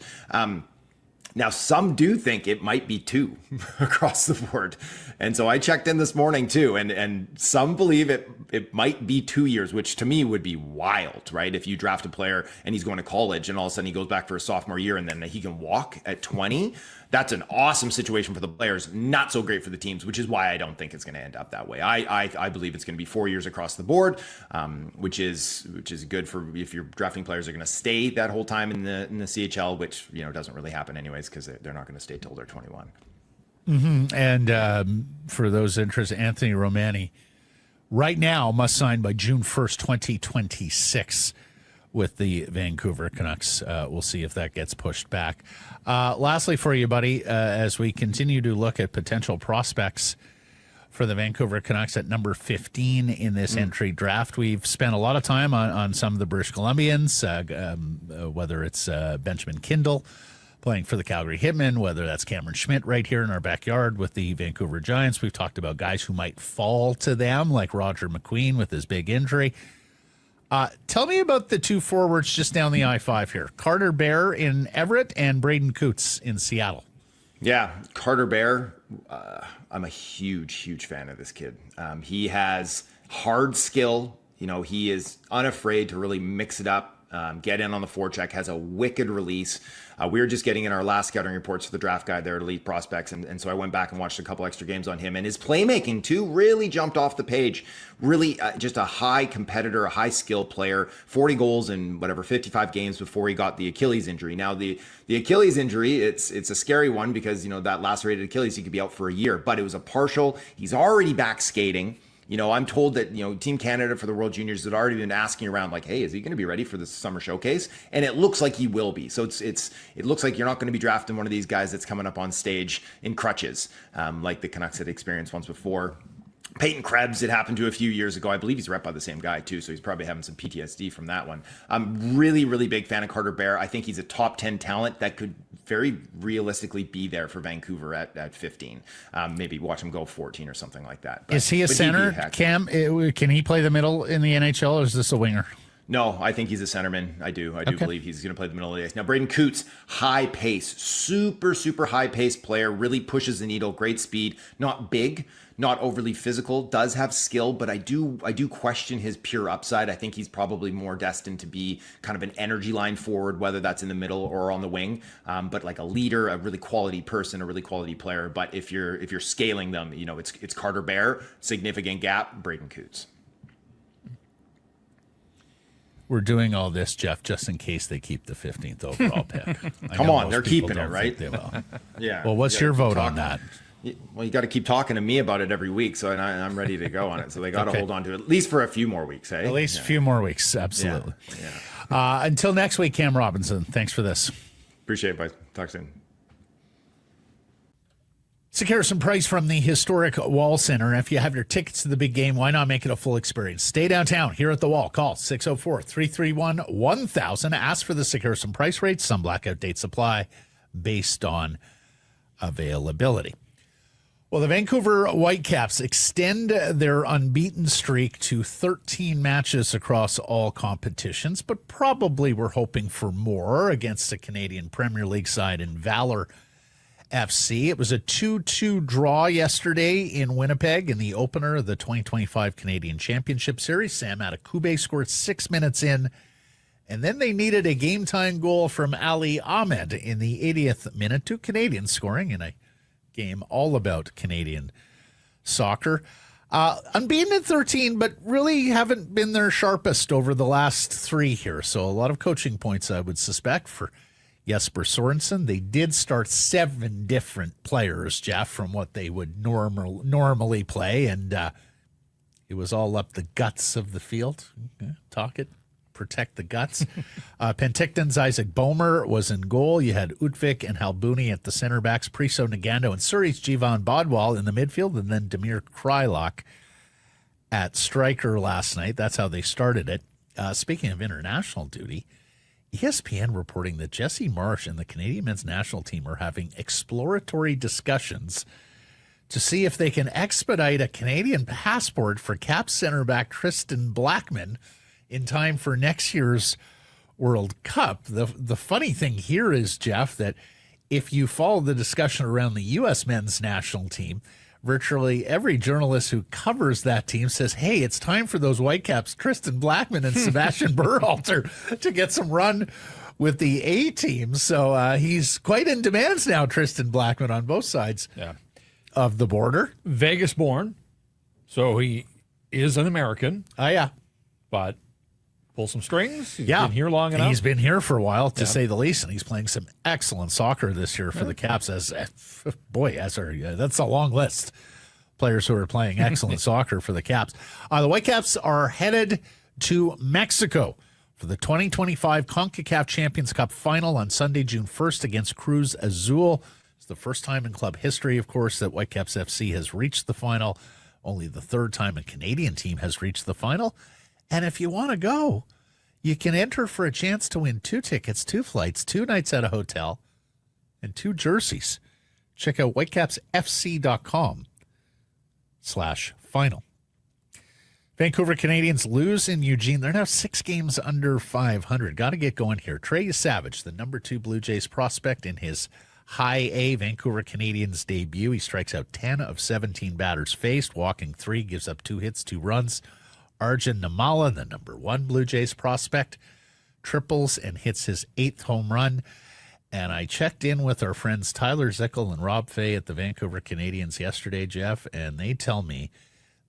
Now, some do think it might be 2 across the board. And so I checked in this morning, too, and some believe it might be 2 years, which to me would be wild, right? If you draft a player and he's going to college and all of a sudden he goes back for a sophomore year and then he can walk at 20, that's an awesome situation for the players, not so great for the teams, which is why I don't think it's going to end up that way. I believe it's going to be 4 years across the board, which is good for if you're drafting players are going to stay that whole time in the CHL, which doesn't really happen anyways because they're not going to stay till they're 21. Mm-hmm. And for those interested, Anthony Romani right now must sign by June 1st, 2026 with the Vancouver Canucks. We'll see if that gets pushed back. Lastly for you, buddy, as we continue to look at potential prospects for the Vancouver Canucks at number 15 in this entry draft, we've spent a lot of time on some of the British Columbians, whether it's Benjamin Kindle, playing for the Calgary Hitmen, whether that's Cameron Schmidt right here in our backyard with the Vancouver Giants. We've talked about guys who might fall to them, like Roger McQueen with his big injury. Tell me about the two forwards just down the I-5 here. Carter Bear in Everett and Braden Coots in Seattle. Yeah, Carter Bear, I'm a huge fan of this kid. He has hard skill. He is unafraid to really mix it up. Get in on the forecheck, has a wicked release. We were just getting in our last scouting reports for the draft guide there at Elite Prospects, and so I went back and watched a couple extra games on him, and his playmaking too really jumped off the page. Really just a high competitor, a high skill player, 40 goals in 55 games before he got the Achilles injury. Now the Achilles injury, it's a scary one because that lacerated Achilles, he could be out for a year, but it was a partial. He's already back skating. I'm told that, Team Canada for the World Juniors had already been asking around like, hey, is he going to be ready for the summer showcase? And it looks like he will be. So it looks like you're not going to be drafting one of these guys that's coming up on stage in crutches, like the Canucks had experienced once before. Peyton Krebs, it happened to a few years ago. I believe he's rep by the same guy too, so he's probably having some PTSD from that one. I'm really big fan of Carter Bear. I think he's a top 10 talent that could very realistically be there for Vancouver at 15. Maybe watch him go 14 or something like that. Is he a center, Cam? Can he play the middle in the NHL, or is this a winger? No, I think he's a centerman. I do believe he's going to play the middle of the ice. Now, Braden Coots, high pace, super high pace player, really pushes the needle, great speed, not big, not overly physical, does have skill, but I do question his pure upside. I think he's probably more destined to be kind of an energy line forward, whether that's in the middle or on the wing, but like a leader, a really quality person, a really quality player. But if you're scaling them, it's Carter Bear, significant gap, Braden Coots. We're doing all this, Jeff, just in case they keep the 15th overall pick. Come on, they're keeping it, right? They will. Yeah. Well, what's your vote on that? Well, you got to keep talking to me about it every week, so I'm ready to go on it. So they got to hold on to it at least for a few more weeks, hey? At least a few more weeks, absolutely. Yeah. Until next week, Cam Robinson, thanks for this. Appreciate it, bye. Talk soon. Harrison Price from the historic Wall Center. If you have your tickets to the big game, why not make it a full experience? Stay downtown here at the Wall. Call 604-331-1000. Ask for the Harrison Price rates. Some blackout dates apply based on availability. Well, the Vancouver Whitecaps extend their unbeaten streak to 13 matches across all competitions, but probably we're hoping for more against a Canadian Premier League side in Valor FC. It was a 2-2 draw yesterday in Winnipeg in the opener of the 2025 Canadian Championship Series. Sam Adekugbe scored 6 minutes in, and then they needed a game-time goal from Ali Ahmed in the 80th minute. Two Canadians scoring in a game all about Canadian soccer. Unbeaten at 13, but really haven't been their sharpest over the last three here. So a lot of coaching points, I would suspect, for Jesper Sorensen. They did start 7 different players, Jeff, from what they would normally play, and it was all up the guts of the field. Talk it, protect the guts. Penticton's Isaac Boehmer was in goal. You had Utvik and Halbuni at the center backs, Priso Nagando and Surrey's Jivan Bodwal in the midfield, and then Damir Kreilach at striker last night. That's how they started it. Speaking of international duty, ESPN reporting that Jesse Marsh and the Canadian men's national team are having exploratory discussions to see if they can expedite a Canadian passport for Caps center back Tristan Blackman in time for next year's World Cup. The funny thing here is, Jeff, that if you follow the discussion around the U.S. men's national team, virtually every journalist who covers that team says, hey, it's time for those Whitecaps, Tristan Blackman and Sebastian Berhalter, to get some run with the A team. So he's quite in demand now, Tristan Blackman, on both sides of the border. Vegas born, so he is an American. Oh, yeah. But pull some strings. He's been here long enough. He's been here for a while, to say the least, and he's playing some excellent soccer this year for the Caps. That's a long list. Players who are playing excellent soccer for the Caps. The Whitecaps are headed to Mexico for the 2025 CONCACAF Champions Cup final on Sunday, June 1st against Cruz Azul. It's the first time in club history, of course, that Whitecaps FC has reached the final. Only the third time a Canadian team has reached the final. And if you want to go, you can enter for a chance to win 2 tickets, 2 flights, 2 nights at a hotel, and 2 jerseys. Check out whitecapsfc.com/final. Vancouver Canadians lose in Eugene. They're now 6 games under 500. Got to get going here. Trey Savage, the number 2 Blue Jays prospect in his High A Vancouver Canadians debut. He strikes out 10 of 17 batters faced, walking 3, gives up 2 hits, 2 runs. Arjun Namala, the number 1 Blue Jays prospect, triples and hits his 8th home run. And I checked in with our friends Tyler Zickel and Rob Fay at the Vancouver Canadians yesterday, Jeff, and they tell me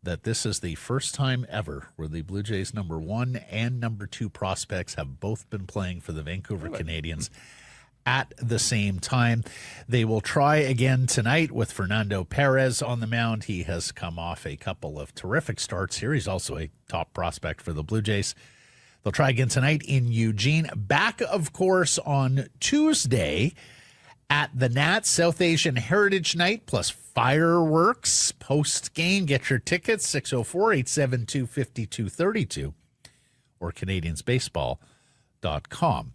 that this is the first time ever where the Blue Jays number 1 and number 2 prospects have both been playing for the Vancouver Canadians at the same time. They will try again tonight with Fernando Perez on the mound. He has come off a couple of terrific starts here. He's also a top prospect for the Blue Jays. They'll try again tonight in Eugene. Back, of course, on Tuesday at the Nats South Asian Heritage Night plus fireworks post-game. Get your tickets, 604-872-5232 or CanadiansBaseball.com.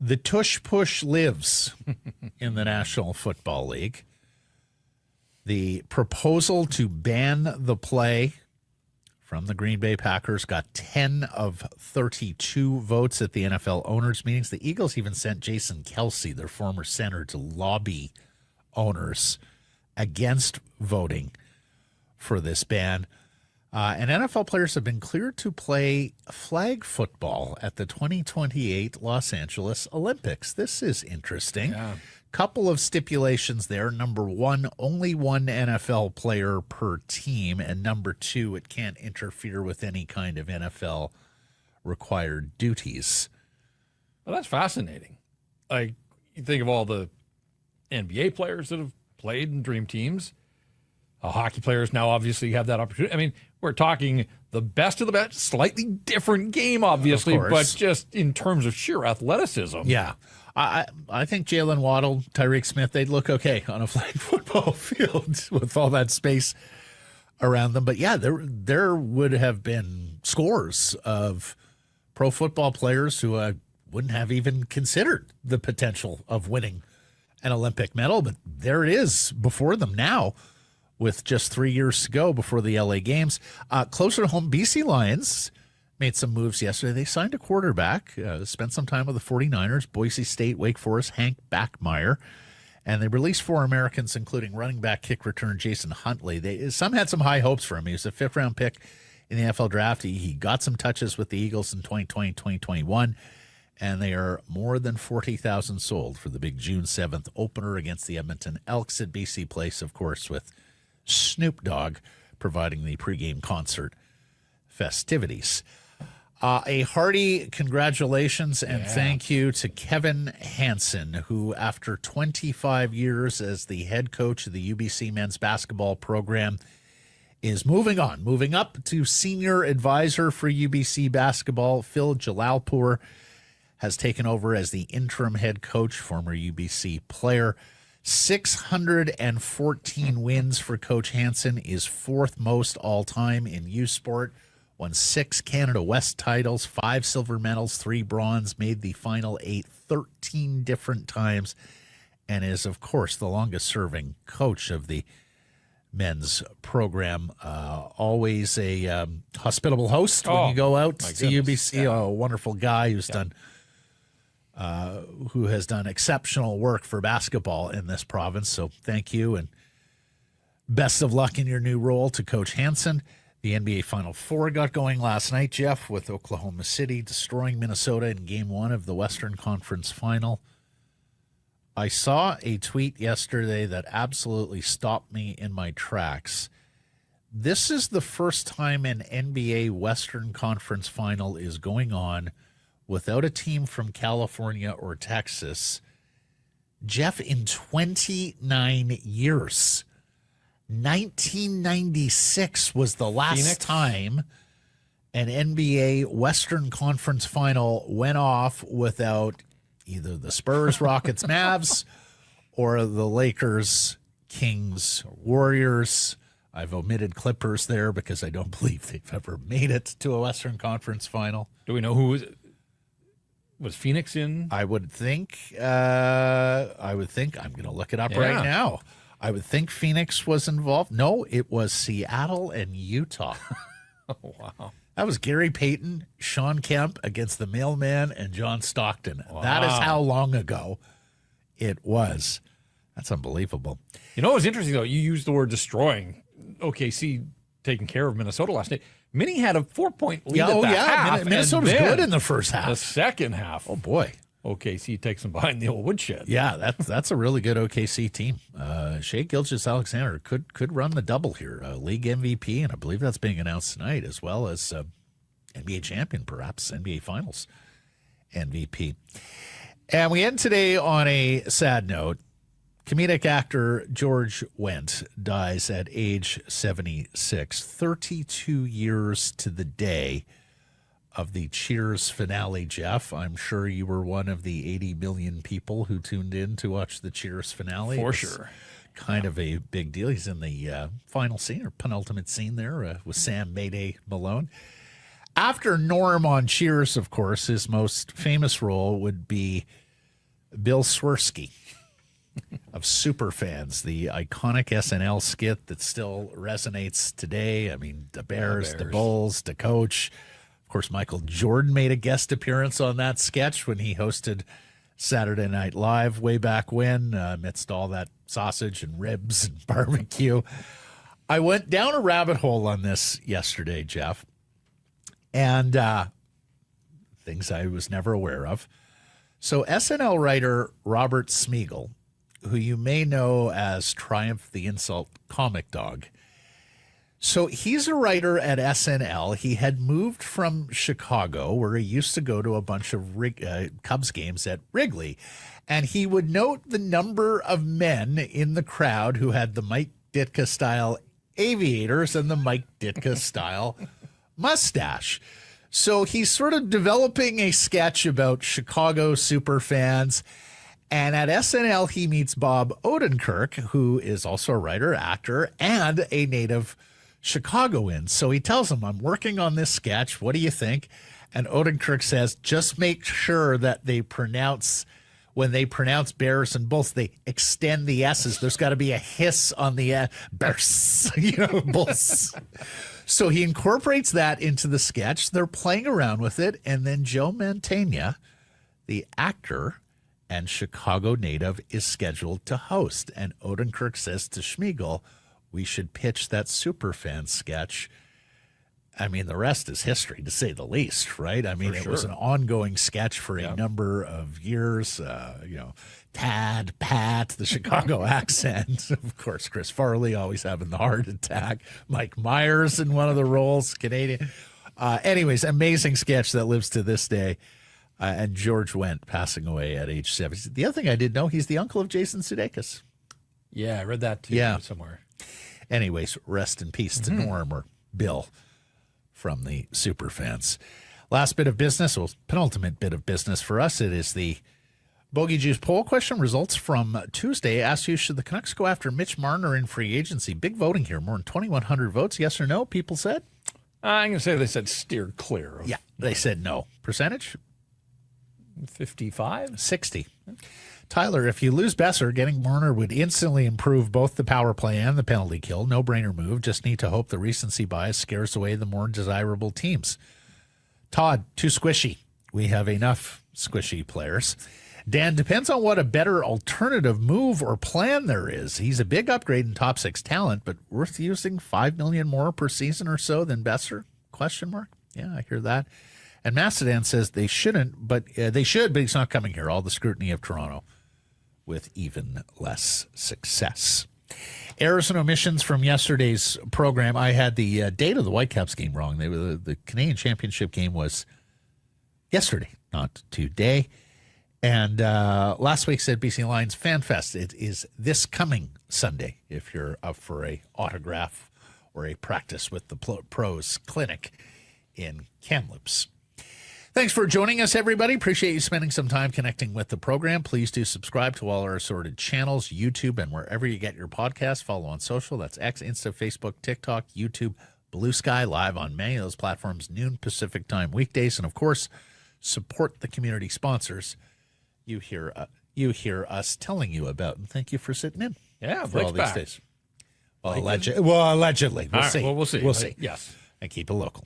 The tush push lives in the National Football League. The proposal to ban the play from the Green Bay Packers got 10 of 32 votes at the NFL owners' meetings. The Eagles even sent Jason Kelce, their former center, to lobby owners against voting for this ban. And NFL players have been cleared to play flag football at the 2028 Los Angeles Olympics. This is interesting. Yeah. Couple of stipulations there. Number 1, only 1 NFL player per team. And number 2, it can't interfere with any kind of NFL required duties. Well, that's fascinating. Like, you think of all the NBA players that have played in dream teams. Hockey players now obviously have that opportunity. I mean, we're talking the best of the best, slightly different game, obviously, but just in terms of sheer athleticism. Yeah. I think Jalen Waddle, Tyreek Smith, they'd look okay on a flag football field with all that space around them. But yeah, there would have been scores of pro football players who wouldn't have even considered the potential of winning an Olympic medal. But there it is before them now, with just 3 years to go before the LA Games. Closer to home, BC Lions made some moves yesterday. They signed a quarterback, spent some time with the 49ers, Boise State, Wake Forest, Hank Backmeyer, and they released 4 Americans, including running back kick return Jason Huntley. Some had some high hopes for him. He was a 5th-round pick in the NFL draft. He got some touches with the Eagles in 2020, 2021, and they are more than 40,000 sold for the big June 7th opener against the Edmonton Elks at BC Place, of course, with Snoop Dogg providing the pregame concert festivities. A hearty congratulations and thank you to Kevin Hansen, who after 25 years as the head coach of the UBC men's basketball program is moving up to senior advisor for UBC basketball. Phil Jalalpur has taken over as the interim head coach, former UBC player. 614 wins for Coach Hansen is 4th most all-time in U Sport. Won 6 Canada West titles, 5 silver medals, 3 bronze, made the final 8 13 different times, and is, of course, the longest-serving coach of the men's program. Always a hospitable host when you go out to UBC. A wonderful guy who's who has done exceptional work for basketball in this province. So thank you, and best of luck in your new role to Coach Hansen. The NBA Final Four got going last night, Jeff, with Oklahoma City destroying Minnesota in Game 1 of the Western Conference Final. I saw a tweet yesterday that absolutely stopped me in my tracks. This is the first time an NBA Western Conference Final is going on without a team from California or Texas, Jeff, in 29 years. 1996 was the last time an NBA Western Conference Final went off without either the Spurs, Rockets, Mavs, or the Lakers, Kings, Warriors. I've omitted Clippers there because I don't believe they've ever made it to a Western Conference Final. Do we know who Was Phoenix in? I would think. I'm going to look it up right now. I would think Phoenix was involved. No, it was Seattle and Utah. Oh, wow. That was Gary Payton, Sean Kemp against the Mailman and John Stockton. Wow. That is how long ago it was. That's unbelievable. You know what was interesting, though? You used the word destroying. OKC taking care of Minnesota last night. Minnie had a 4-point lead at the half. Minnesota's good in the first The half. second half. Oh, boy. OKC takes them behind the old woodshed. Yeah, that's a really good OKC team. Shea Gilgeous-Alexander could run the double here. League MVP, and I believe that's being announced tonight, as well as NBA champion, perhaps, NBA Finals MVP. And we end today on a sad note. Comedic actor George Wendt dies at age 76, 32 years to the day of the Cheers finale. Jeff, I'm sure you were one of the 80 million people who tuned in to watch the Cheers finale. For sure. Kind of a big deal. He's in the final scene or penultimate scene there with Sam Mayday Malone. After Norm on Cheers, of course, his most famous role would be Bill Swirsky of Superfans, the iconic SNL skit that still resonates today. I mean, the Bears, the Bulls, the coach. Of course, Michael Jordan made a guest appearance on that sketch when he hosted Saturday Night Live way back when, amidst all that sausage and ribs and barbecue. I went down a rabbit hole on this yesterday, Jeff, and things I was never aware of. So SNL writer Robert Smigel, who you may know as Triumph the Insult Comic Dog. So he's a writer at SNL. He had moved from Chicago, where he used to go to a bunch of Cubs games at Wrigley. And he would note the number of men in the crowd who had the Mike Ditka-style aviators and the Mike Ditka-style mustache. So he's sort of developing a sketch about Chicago superfans. And at SNL, he meets Bob Odenkirk, who is also a writer, actor, and a native Chicagoan. So he tells him, I'm working on this sketch. What do you think? And Odenkirk says, just make sure that when they pronounce Bears and Bulls, they extend the S's. There's got to be a hiss on the Bears, Bulls. So he incorporates that into the sketch. They're playing around with it. And then Joe Mantegna, the actor and Chicago native, is scheduled to host. And Odenkirk says to Schmeagel, we should pitch that Superfan sketch. I mean, the rest is history, to say the least, right? I mean, it was an ongoing sketch for a number of years. Tad, Pat, the Chicago accent. Of course, Chris Farley always having the heart attack. Mike Myers in one of the roles, Canadian. Anyways, amazing sketch that lives to this day. And George Wendt passing away at age 70. The other thing I did know, he's the uncle of Jason Sudeikis. Yeah, I read that too somewhere. Anyways, rest in peace to Norm or Bill from the Superfans. Last bit of business, well, penultimate bit of business for us. It is the Bogey Juice poll question. Results from Tuesday asked you, should the Canucks go after Mitch Marner in free agency? Big voting here, more than 2,100 votes. Yes or no, people said? I'm going to say they said steer clear. Yeah, they said no. Percentage? 55? 60. Tyler, if you lose Besser, getting Marner would instantly improve both the power play and the penalty kill. No-brainer move. Just need to hope the recency bias scares away the more desirable teams. Todd, too squishy. We have enough squishy players. Dan, depends on what a better alternative move or plan there is. He's a big upgrade in top six talent, but worth using $5 million more per season or so than Besser? ? Yeah, I hear that. And Macedon says they shouldn't, but they should, but he's not coming here. All the scrutiny of Toronto with even less success. Errors and omissions from yesterday's program. I had the date of the Whitecaps game wrong. The Canadian Championship game was yesterday, not today. And last week said BC Lions Fan Fest. It is this coming Sunday if you're up for a autograph or a practice with the pros clinic in Kamloops. Thanks for joining us, everybody. Appreciate you spending some time connecting with the program. Please do subscribe to all our assorted channels, YouTube, and wherever you get your podcasts. Follow on social. That's X, Insta, Facebook, TikTok, YouTube, Blue Sky, live on many of those platforms, noon Pacific time weekdays. And, of course, support the community sponsors you hear us telling you about. And thank you for sitting in. Yeah, for all Blake's these back. days. Well, allegedly. We'll All right, see. well, we'll see. We'll see. Yes. And keep it local.